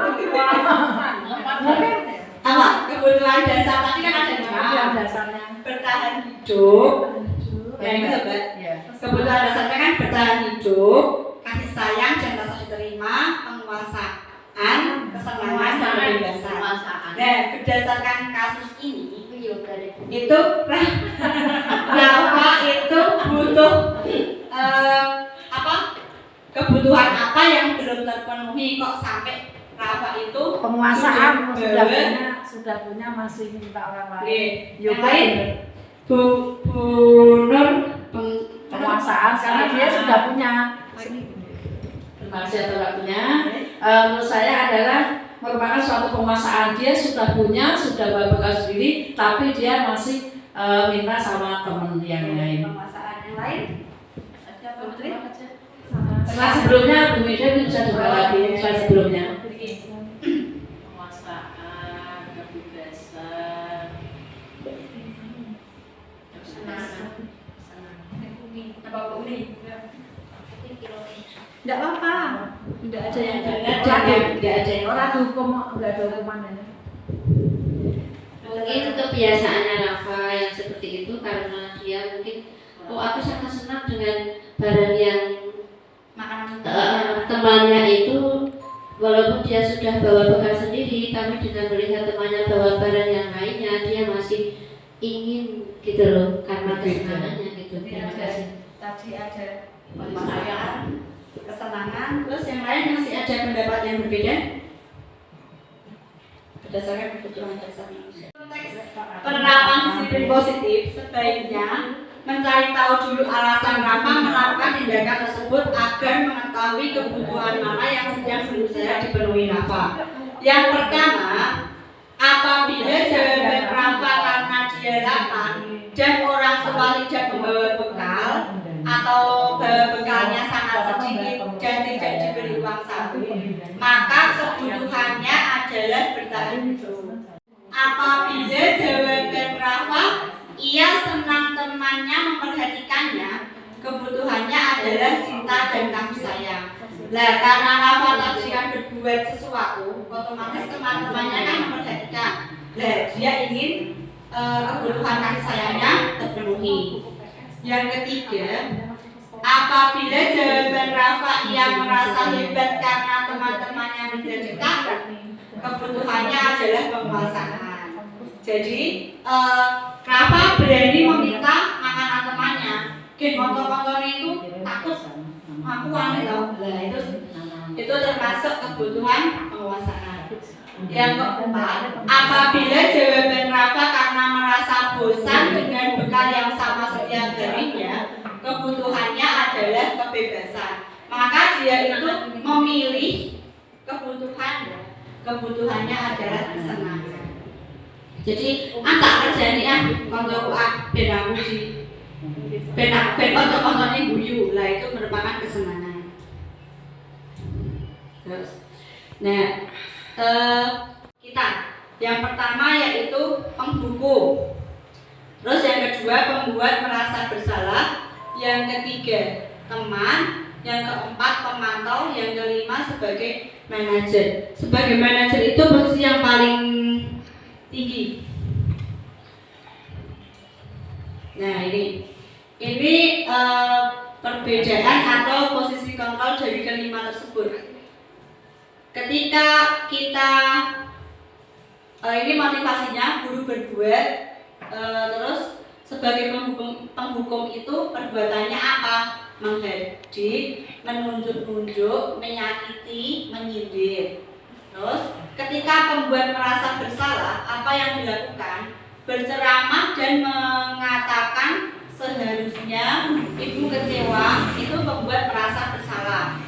Apa? Kebutuhan dasar tadi kan ada kebutuhan 5. dasarnya. Bertahan hidup. Ya itu Mbak. Ya. Kebutuhan dasarnya kan bertahan hidup, kasih sayang dan rasa diterima, penguasaan, kesenangan dan kebebasan. Nah, berdasarkan kasus ini itu Rafa itu butuh kebutuhan apa yang belum terpenuhi kok sampai Rafa itu Penguasaan sudah sudah punya masih minta orang Oke. lain. Yang lain Bu Nur Penguasaan karena dia sudah punya. Masih atau tidak punya, menurut saya adalah merupakan suatu penguasaan. Dia sudah punya, sudah bawa bekal sendiri, tapi dia masih minta sama teman yang lain. penguasaan yang lain ada apa Putri? Setelah sebelumnya Bu Meda bisa juga lagi setelah sebelumnya. Penguasaan, kebebasan, Apa Bu Uni? Enggak apa-apa. Enggak ada yang Tidak ada yang Orang hukum enggak ada hukumannya. Mungkin kebiasaannya Rafa yang seperti itu karena dia mungkin aku sangat senang dengan barang yang makanan temannya itu, walaupun dia sudah bawa bekal sendiri, tapi dengan melihat temannya bawa barang yang lainnya dia masih ingin gitu loh, karena kesenangannya gitu. Terima kasih. Tadi ada penguasaan, kesenangan, terus yang lain masih ada pendapat yang berbeda berdasarkan kebutuhan dasar manusia. Penerapan disiplin positif sebaiknya mencari tahu dulu alasan Rafa melakukan tindakan tersebut agar mengetahui kebutuhan mana yang sedang berusaha dipenuhi Rafa. Yang pertama, apabila jawaban Rafa karena dia lapar dan orang tua tidak membawa bekal atau bekalnya sangat sedikit dan tidak diberi uang saku, maka kebutuhannya adalah bertahan hidup. Apabila jawaban Rafa ia senang temannya memperhatikannya, kebutuhannya adalah cinta dan kasih sayang. Nah, karena Rafa tadi kan berbuat sesuatu, otomatis teman-temannya kan memperhatikan. Nah, dia ingin kebutuhan kasih sayangnya terpenuhi. Yang ketiga, apabila jawaban Rafa ia merasa hebat karena teman-temannya menjadi takut, kebutuhannya adalah penguasaan. Jadi Rafa berani meminta makanan temannya. Gen konco-konconya itu takut aku aneh loh. Nah, itu termasuk kebutuhan penguasaan. Yang keempat, apabila jawaban Rafa karena merasa bosan dengan bekal yang sama setiap harinya, kebutuhannya adalah kebebasan. Maka dia itu memilih kebutuhannya adalah kesenangan. Jadi, tak kerjanya untuk ben aku di ben untuk guyu lah, itu merupakan kesenangan. Terus, nah, kita yang pertama yaitu penghukum, terus yang kedua pembuat merasa bersalah, yang ketiga teman, yang keempat pemantau, yang kelima sebagai manajer. Sebagai manajer itu posisi yang paling tinggi. Nah, ini perbedaan atau posisi kontrol dari kelima tersebut. Ketika kita ini motivasinya guru berbuat, terus sebagai penghukum itu perbuatannya apa? Menghadik, menunjuk-nunjuk, menyakiti, menyindir. Terus ketika pembuat merasa bersalah, apa yang dilakukan? Berceramah dan mengatakan seharusnya ibu kecewa, itu membuat merasa bersalah.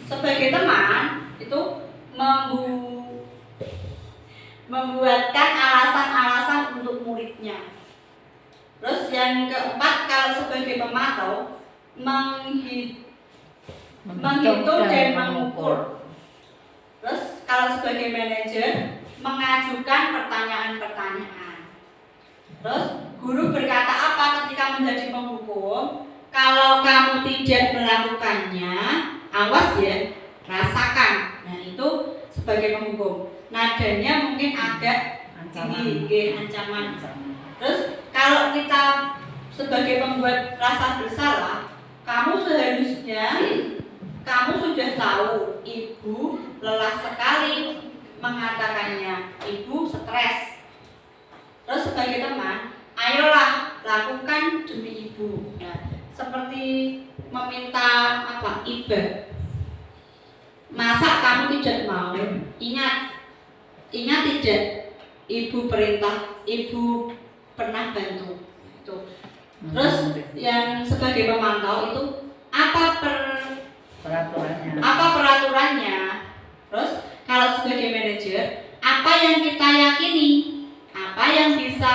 Sebagai teman itu membuatkan alasan-alasan untuk muridnya. Terus yang keempat, kalau sebagai pemantau menghitung dan mengukur. Terus kalau sebagai manajer mengajukan pertanyaan-pertanyaan. Terus guru berkata apa ketika menjadi penghukum? Kalau kamu tidak melakukannya, awas ya, rasakan. Nah, itu sebagai penghukum. Nadanya mungkin agak tinggi, ancaman. Terus kalau kita sebagai pembuat rasa bersalah, kamu seharusnya kamu sudah tahu ibu lelah sekali mengatakannya, ibu stres. Terus sebagai teman, ayolah lakukan demi ibu. Nah, seperti meminta iba. Masa kamu tidak mau? Ingat tidak, ibu perintah, ibu pernah bantu. Itu. Terus yang sebagai pemantau itu apa peraturannya? Terus kalau sebagai manajer, apa yang kita yakini? Apa yang bisa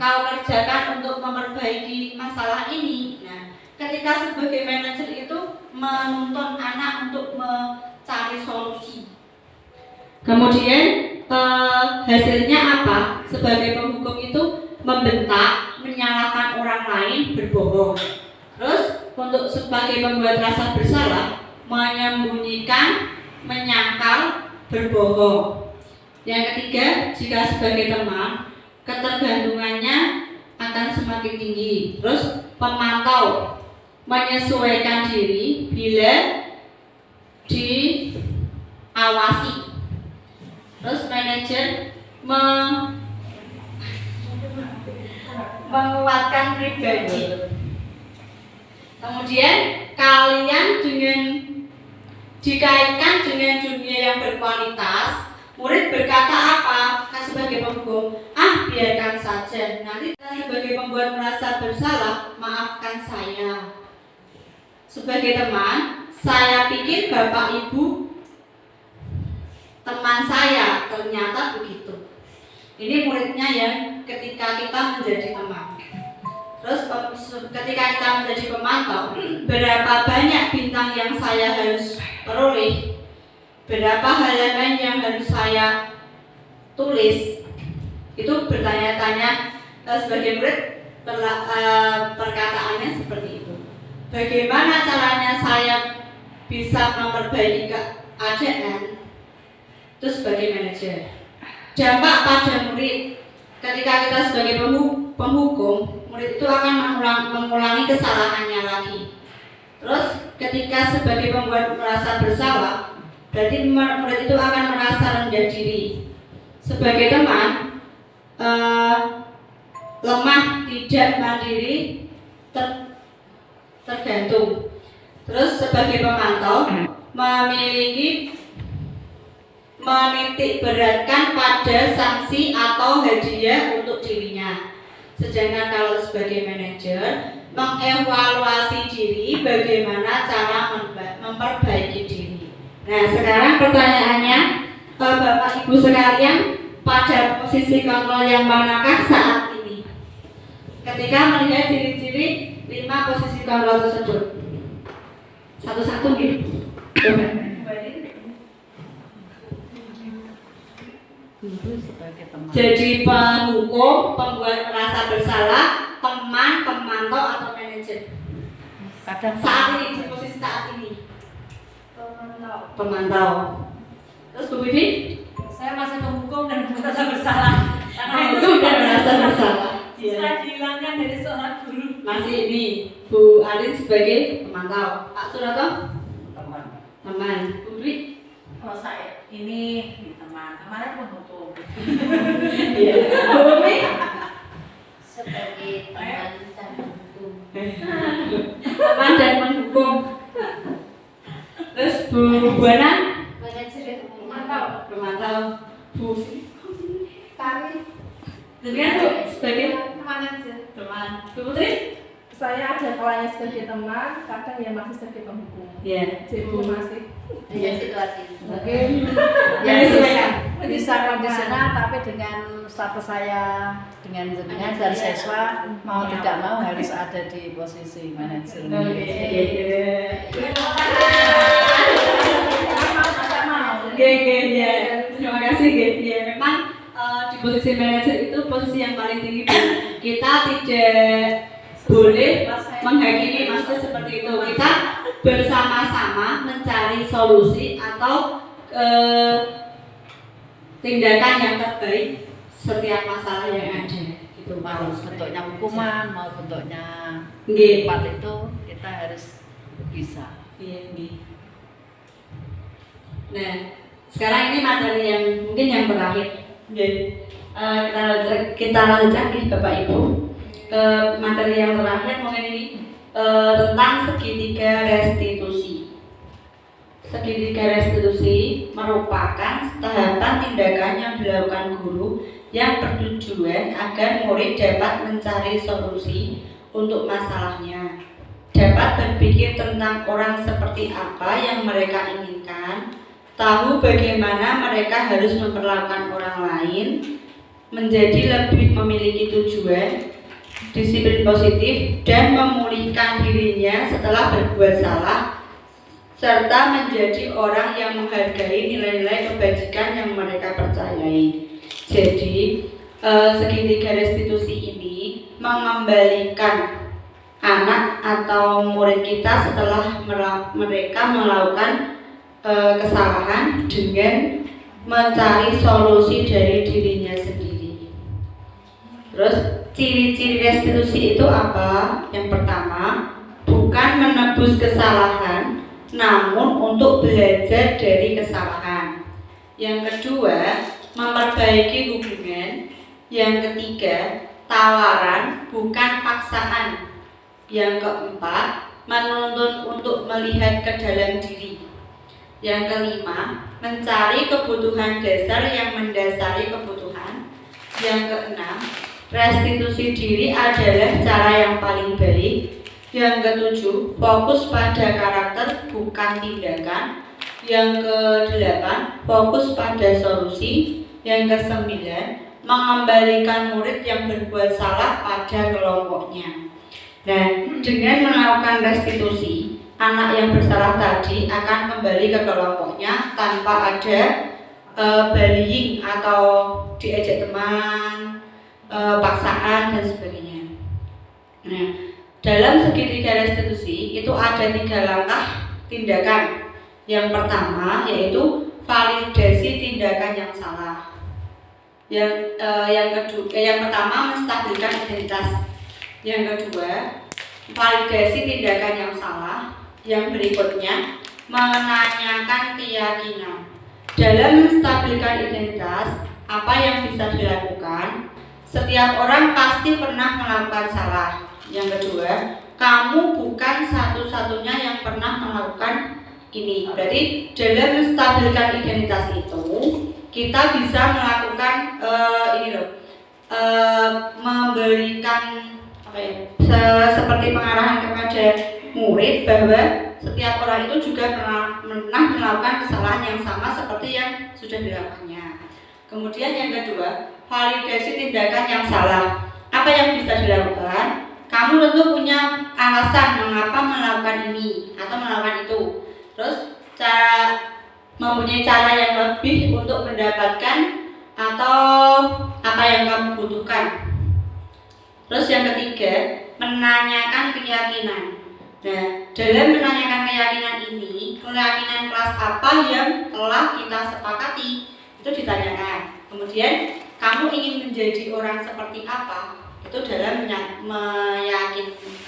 kau kerjakan untuk memperbaiki masalah ini? Nah, ketika sebagai manajer itu menuntun anak untuk mencari solusi. Kemudian hasilnya apa? Sebagai penghukum itu membentak, menyalahkan orang lain, berbohong. Terus untuk sebagai pembuat rasa bersalah, menyembunyikan, menyangkal, berbohong. Yang ketiga, jika sebagai teman, ketergantungannya akan semakin tinggi. Terus pemantau, menyesuaikan diri bila diawasi. Terus manajer menguatkan pribadi. Kemudian kalian dikaitkan dengan dunia yang berkualitas. Murid berkata apa? Sebagai penghukum, biarkan saja. Nanti sebagai pembuat merasa bersalah, maafkan saya. Sebagai teman, saya pikir bapak ibu teman saya, ternyata begitu. Ini muridnya yang ketika kita menjadi teman. Terus ketika kita menjadi pemantau, berapa banyak bintang yang saya harus peroleh, berapa halaman yang harus saya tulis, itu bertanya-tanya. Sebagai murid perkataannya seperti itu. Bagaimana caranya saya bisa memperbaiki keadaan? Itu sebagai manajer. Dampak pada murid, ketika kita sebagai penghukum, murid itu akan mengulangi kesalahannya lagi. Terus ketika sebagai pembuat merasa bersalah, berarti murid itu akan merasa rendah diri. Sebagai teman, lemah, tidak mandiri, tergantung. Terus sebagai pemantau memiliki menitik beratkan pada sanksi atau hadiah untuk dirinya. Sedangkan kalau sebagai manajer mengevaluasi diri bagaimana cara memperbaiki diri. Nah, sekarang pertanyaannya, Bapak Ibu sekalian, pada posisi kontrol yang manakah saat ini? Ketika melihat ciri-ciri 5 posisi kontrol tersebut. Satu-satu gitu. Jadi penghukum, pembuat merasa bersalah, teman, pemantau atau manajer. Kadang Saat ini, di posisi saat ini. Pemantau. Terus Bu Bibi? Saya masih menghukum dan merasa bersalah. Penghukum dan merasa bersalah. Bisa dihilangkan dari seorang guru. Masih ini Bu Alin sebagai pemantau. Pak Surato? Teman. Bu Dwi? Kalau saya ini teman, kemarin penghukum. Iya. Bu Umi? Sebagai teman dan hukum. Teman dan menghukum. Terus Bu Buana? Manajer Mantap. Pemantau. Bu kami Dengan Bu sebagai manajer. teman. Bu Putri? Saya ada kalanya sebagai teman, kadang ya masih sebagai penghukum. Iya. Jadi masih Dengan situasi. mungkin Yang disesuaikan. bisa kondisional, tapi dengan status saya dengan jenengan dan siswa mau tidak mau harus ada di posisi manajer. Ya. Terima kasih, ya. Memang di posisi manajer itu posisi yang paling tinggi, Bu. Kita tidak boleh menghakimi, maksudnya seperti itu. Kita bersama-sama mencari solusi atau tindakan yang terbaik setiap masalah yang ada. Itu mau bentuknya hukuman, mau bentuknya Nggih. tempat itu kita harus bisa. Iya, nggih. Nah, sekarang ini materi yang mungkin yang terakhir. Kita lanjutkan nih Bapak Ibu ke materi yang terakhir mungkin ini tentang segitiga restitusi. Segitiga restitusi merupakan tahapan tindakan yang dilakukan guru yang bertujuan agar murid dapat mencari solusi untuk masalahnya, dapat berpikir tentang orang seperti apa yang mereka inginkan, tahu bagaimana mereka harus memperlakukan orang lain, menjadi lebih memiliki tujuan, disiplin positif, dan memulihkan dirinya setelah berbuat salah, serta menjadi orang yang menghargai nilai-nilai kebajikan yang mereka percayai. Jadi, segitiga restitusi ini mengembalikan anak atau murid kita setelah mereka melakukan kesalahan dengan mencari solusi dari dirinya sendiri. Terus ciri-ciri restitusi itu apa? Yang pertama, bukan menebus kesalahan, namun untuk belajar dari kesalahan. Yang kedua, memperbaiki hubungan. Yang ketiga, tawaran bukan paksaan. Yang keempat, menuntun untuk melihat ke dalam diri. Yang kelima, mencari kebutuhan dasar yang mendasari kebutuhan. Yang keenam, restitusi diri adalah cara yang paling baik. Yang ketujuh, fokus pada karakter bukan tindakan. Yang kedelapan, fokus pada solusi. Yang kesembilan, mengembalikan murid yang berbuat salah pada kelompoknya. Nah, dengan melakukan restitusi, anak yang bersalah tadi akan kembali ke kelompoknya tanpa ada bullying atau diajak teman, paksaan dan sebagainya. Nah, dalam segitiga restitusi itu ada 3 langkah tindakan. Yang pertama yaitu validasi tindakan yang salah. Yang pertama menstabilkan identitas. Yang kedua validasi tindakan yang salah. Yang berikutnya menanyakan keyakinan. Dalam menstabilkan identitas, apa yang bisa dilakukan? Setiap orang pasti pernah melakukan salah. Yang kedua, kamu bukan satu-satunya yang pernah melakukan ini. Berarti dalam menstabilkan identitas itu kita bisa melakukan memberikan seperti pengarahan kepada murid bahwa setiap orang itu juga pernah melakukan kesalahan yang sama seperti yang sudah dilakukannya. Kemudian yang kedua, validasi tindakan yang salah. Apa yang bisa dilakukan? Kamu tentu punya alasan mengapa melakukan ini atau melakukan itu. Terus mempunyai cara yang lebih untuk mendapatkan atau apa yang kamu butuhkan. Terus yang ketiga, menanyakan keyakinan. Nah, dalam menanyakan keyakinan ini, keyakinan kelas apa yang telah kita sepakati itu ditanyakan. Kemudian kamu ingin menjadi orang seperti apa? Itu dalam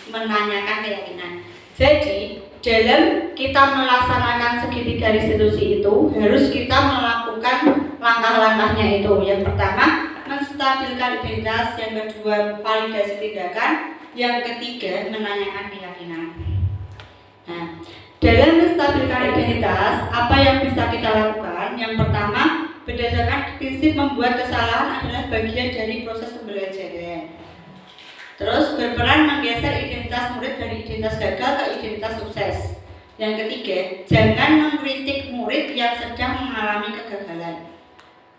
menanyakan keyakinan. Jadi dalam kita melaksanakan segitiga restitusi itu harus kita melakukan langkah-langkahnya itu. Yang pertama, menstabilkan identitas. Yang kedua, validasi tindakan. Yang ketiga, menanyakan keyakinan. Nah, dalam menstabilkan identitas, apa yang bisa kita lakukan? Yang pertama, berdasarkan prinsip membuat kesalahan adalah bagian dari proses pembelajaran. Terus berperan menggeser identitas murid dari identitas gagal ke identitas sukses. Yang ketiga, jangan mengkritik murid yang sedang mengalami kegagalan.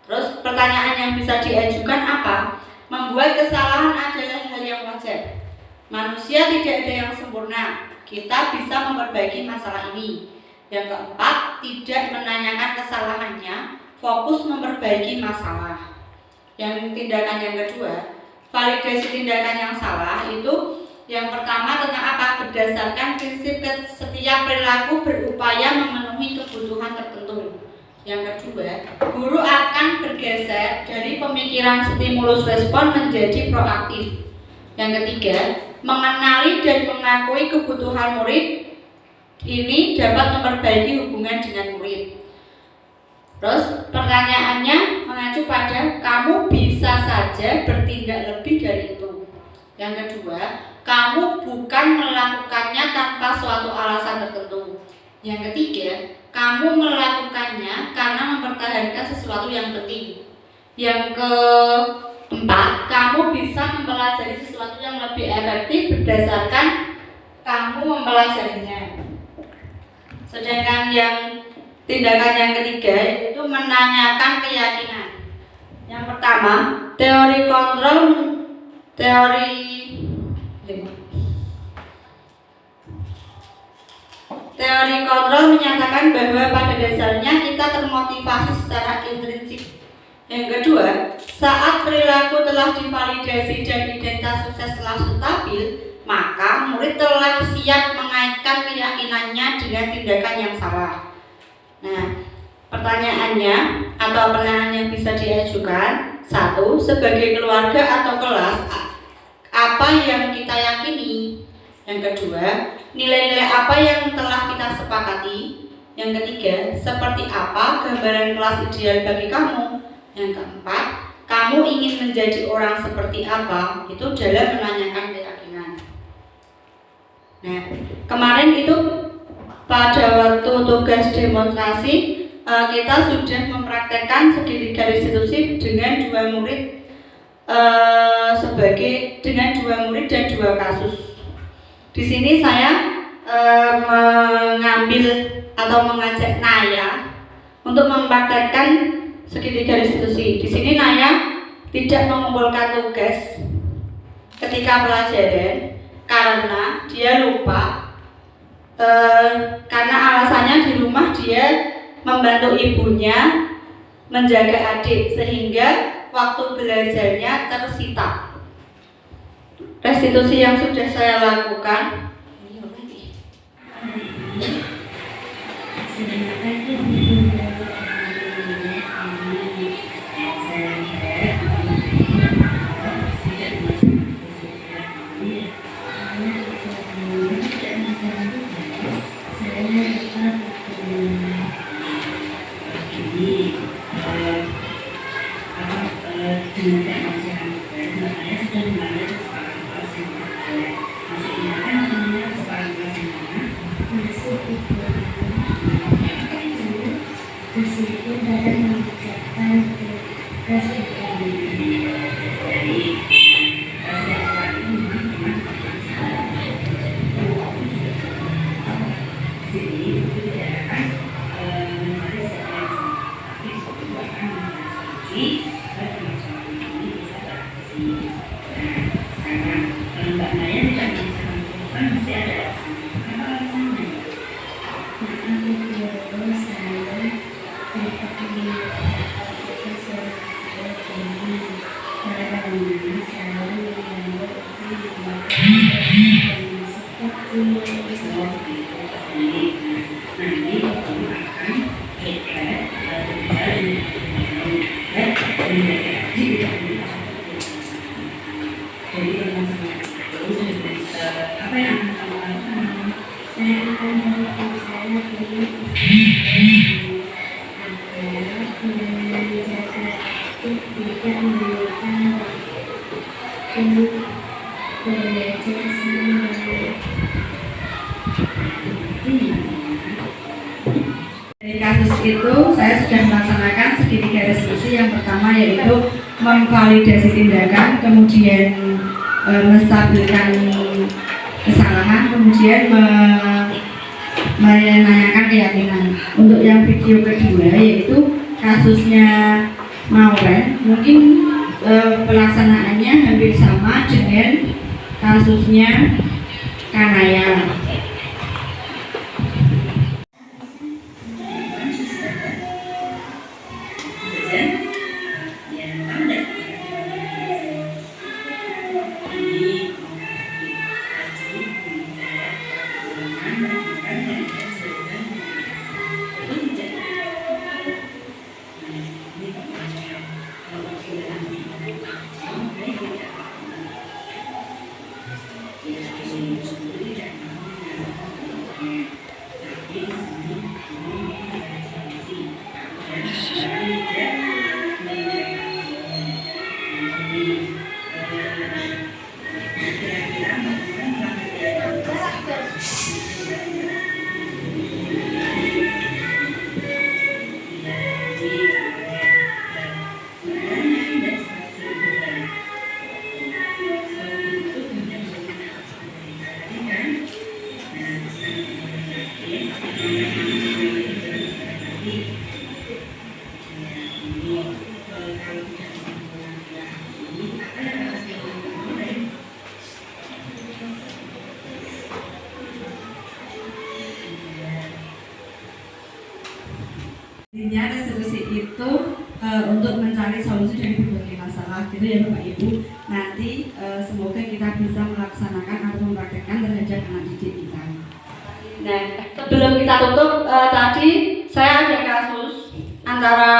Terus pertanyaan yang bisa diajukan apa? Membuat kesalahan adalah hal yang wajar. Manusia tidak ada yang sempurna. Kita bisa memperbaiki masalah ini. Yang keempat, tidak menanyakan kesalahannya, fokus memperbaiki masalah. Yang tindakan yang kedua, validasi tindakan yang salah itu yang pertama tentang apa? Berdasarkan prinsip setiap perilaku berupaya memenuhi kebutuhan tertentu. Yang kedua, guru akan bergeser dari pemikiran stimulus respon menjadi proaktif. Yang ketiga, mengenali dan mengakui kebutuhan murid ini dapat memperbaiki hubungan dengan murid. Terus pertanyaannya mengacu pada kamu bisa saja bertindak lebih dari itu. Yang kedua, kamu bukan melakukannya tanpa suatu alasan tertentu. Yang ketiga, kamu melakukannya karena mempertahankan sesuatu yang penting. Yang keempat, kamu bisa mempelajari sesuatu yang lebih efektif berdasarkan kamu mempelajarinya. Sedangkan yang tindakan yang ketiga itu menanyakan keyakinan. Yang pertama, teori kontrol menyatakan bahwa pada dasarnya kita termotivasi secara intrinsik. Yang kedua, saat perilaku telah divalidasi dan identitas sukses telah stabil, maka murid telah siap mengaitkan keyakinannya dengan tindakan yang salah. Nah, pertanyaannya atau pertanyaan yang bisa diajukan, satu, sebagai keluarga atau kelas, apa yang kita yakini? Yang kedua, nilai-nilai apa yang telah kita sepakati? Yang ketiga, seperti apa gambaran kelas ideal bagi kamu? Yang keempat, kamu ingin menjadi orang seperti apa? Itu dalam menanyakan keyakinan. Nah, kemarin itu pada waktu tugas demonstrasi kita sudah mempraktekkan segitiga restitusi dengan dua murid dengan dua murid dan dua kasus. Di sini saya mengambil atau mengajak Naya untuk mempraktekkan segitiga restitusi. Di sini Naya tidak mengumpulkan tugas ketika pelajaran karena dia lupa. Karena alasannya di rumah dia membantu ibunya menjaga adik sehingga waktu belajarnya tersita. Restitusi yang sudah saya lakukan Masih ingat Dari kasus itu saya sudah melaksanakan segitiga resolusi. Yang pertama yaitu memvalidasi tindakan, kemudian menstabilkan kesalahan, kemudian menanyakan keyakinan. Untuk yang video kedua yaitu kasusnya Mauren, mungkin pelaksanaannya hampir sama dengan kasusnya Kanaya. Intinya resolusi itu untuk mencari solusi dari berbagai masalah, gitu ya Bapak Ibu. Nanti semoga kita bisa melaksanakan atau mempraktekkan terhadap anak didik kita. Nah, sebelum kita tutup tadi saya ada kasus antara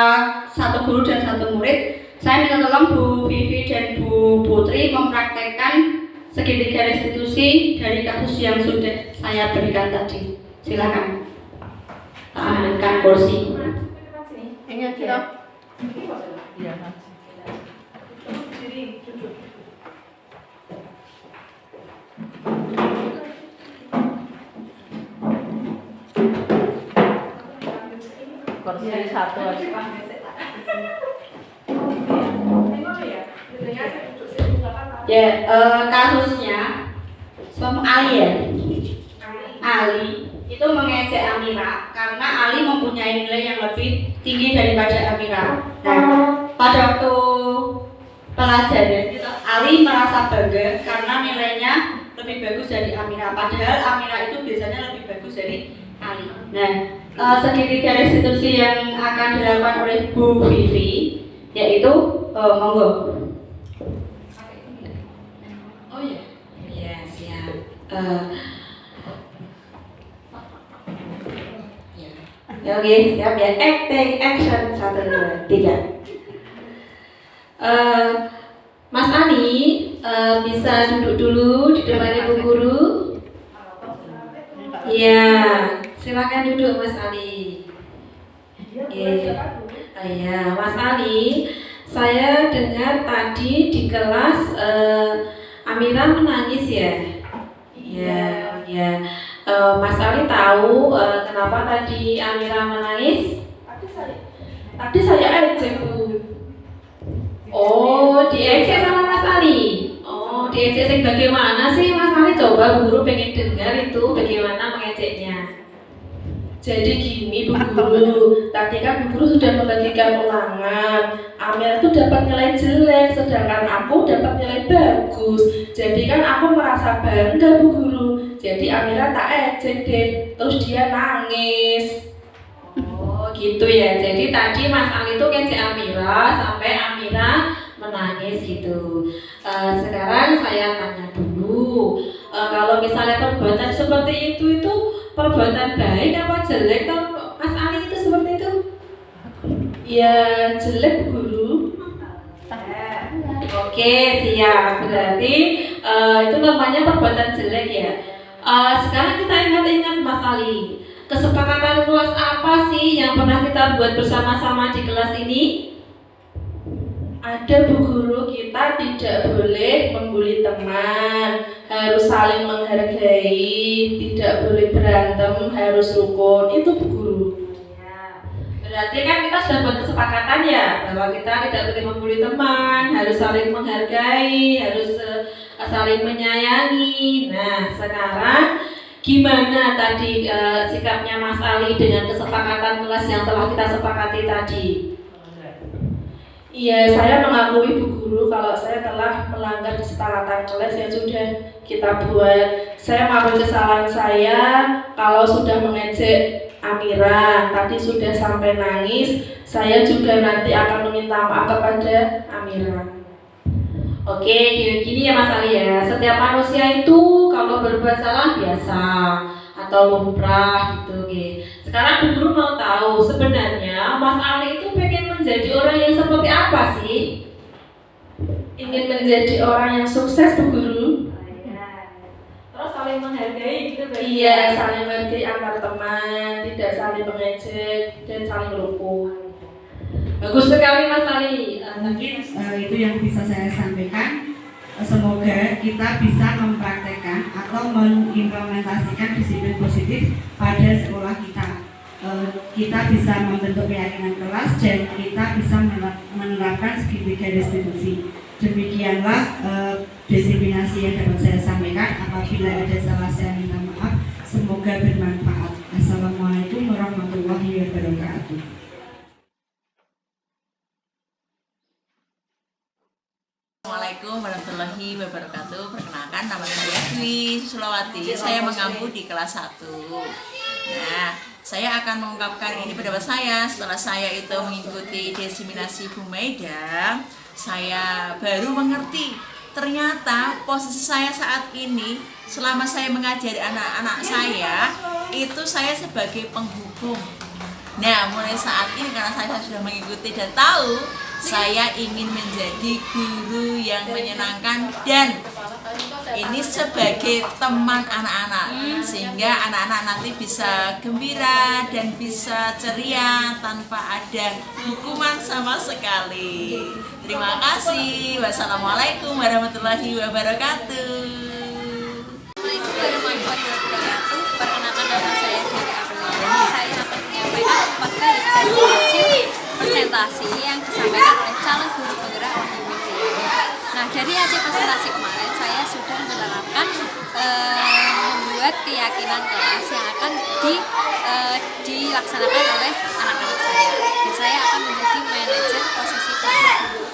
satu guru dan satu murid. Saya minta tolong Bu Vivi dan Bu Putri mempraktekkan segitiga restitusi dari kasus yang sudah saya berikan tadi. Silakan. Ambilkan kursi. Ini kita. Kursi satu aja. Ya, kasusnya Ali itu mengejek Amira karena Ali mempunyai nilai yang lebih tinggi daripada Amira. Nah, pada waktu pelajaran itu Ali merasa bangga karena nilainya lebih bagus dari Amira, padahal Amira itu biasanya lebih bagus dari Ali. Nah, segitiga restitusi yang akan dilakukan oleh Bu Vivi yaitu monggo. Oh iya, iya siap. Ya, oke, siap ya. Acting, action, 1, 2, 3. Mas Ali bisa duduk dulu di depan Ibu Guru. Iya, silakan duduk Mas Ali. Iya, Mas Ali. Saya dengar tadi di kelas Amira menangis ya. Iya, ya. Mas Ali tahu kenapa tadi Amira menangis? Tadi saya ejek Bu. Oh, diejek sama Mas Ali. Oh, diejek sing bagaimana sih Mas Ali? Coba Bu Guru pengen dengar itu bagaimana mengejeknya. Jadi gini Bu Guru, tadi kan Bu Guru sudah membagikan ulangan. Amel itu dapat nilai jelek, sedangkan aku dapat nilai bagus. Jadi kan aku merasa bangga Bu Guru. Jadi Amira tak ejek deh, terus dia nangis. Oh gitu ya, jadi tadi Mas Ali itu ngejek Amira sampai Amira menangis gitu. Sekarang saya tanya dulu, kalau misalnya perbuatan seperti itu perbuatan baik apa jelek? Kalau Mas Ali itu seperti itu? Ya jelek Bu Guru. Oke siap, berarti itu namanya perbuatan jelek ya. Sekarang kita ingat-ingat Mas Ali, kesepakatan kelas apa sih yang pernah kita buat bersama-sama di kelas ini? Ada Bu Guru, kita tidak boleh membuli teman, harus saling menghargai, tidak boleh berantem, harus rukun. Itu Bu Guru. Ya. Berarti kan kita sudah buat kesepakatan ya bahwa kita tidak boleh membuli teman, harus saling menghargai, harus saling menyayangi. Nah, sekarang gimana tadi sikapnya Mas Ali dengan kesepakatan kelas yang telah kita sepakati tadi? Iya, saya mengakui Bu Guru kalau saya telah melanggar kesepakatan kelas yang sudah kita buat. Saya mengakui kesalahan saya kalau sudah mengejek Amira, tadi sudah sampai nangis. Saya juga nanti akan meminta maaf kepada Amira. Oke, gini ya Mas Ali ya. Setiap manusia itu kalau berbuat salah biasa atau lumrah gitu. Sekarang Bu Guru mau tahu sebenarnya Mas Ali itu pengen menjadi orang yang seperti apa sih? Ingin menjadi orang yang sukses Bu Guru. Terus saling menghargai gitu berarti? Iya, saling menghargai antar teman, tidak saling mengejek dan saling rukun. Bagus sekali Mas Ali. Mungkin itu yang bisa saya sampaikan. Semoga kita bisa mempraktekkan atau mengimplementasikan disiplin positif pada sekolah kita. Kita bisa membentuk keyakinan kelas dan kita bisa menerapkan segitiga restitusi. Demikianlah disiplinasi yang dapat saya sampaikan. Apabila ada salah saya minta maaf. Semoga bermanfaat. Assalamualaikum warahmatullahi wabarakatuh. Assalamualaikum warahmatullahi wabarakatuh. Perkenalkan, nama saya Dwi Sulawati. Saya mengampu di kelas 1. Nah, saya akan mengungkapkan ini pendapat saya. Setelah saya itu mengikuti diseminasi Bu Maida, saya baru mengerti ternyata posisi saya saat ini selama saya mengajari anak-anak saya itu saya sebagai penghubung. Nah, mulai saat ini karena saya sudah mengikuti dan tahu saya ingin menjadi guru yang menyenangkan dan ini sebagai teman anak-anak sehingga anak-anak nanti bisa gembira dan bisa ceria tanpa ada hukuman sama sekali. Terima kasih. Wassalamualaikum warahmatullahi wabarakatuh. Assalamualaikum warahmatullahi wabarakatuh. Perkenalkan, nama saya Dewi Aprilia. Saya akan menyampaikan 4 kali hasil presentasi yang disampaikan oleh calon guru penggerak Wahyu Widianto. Nah, dari hasil presentasi kemarin saya sudah menerapkan membuat keyakinan kelas yang akan dilaksanakan oleh anak-anak saya. Dan saya akan menjadi manajer posisi guru.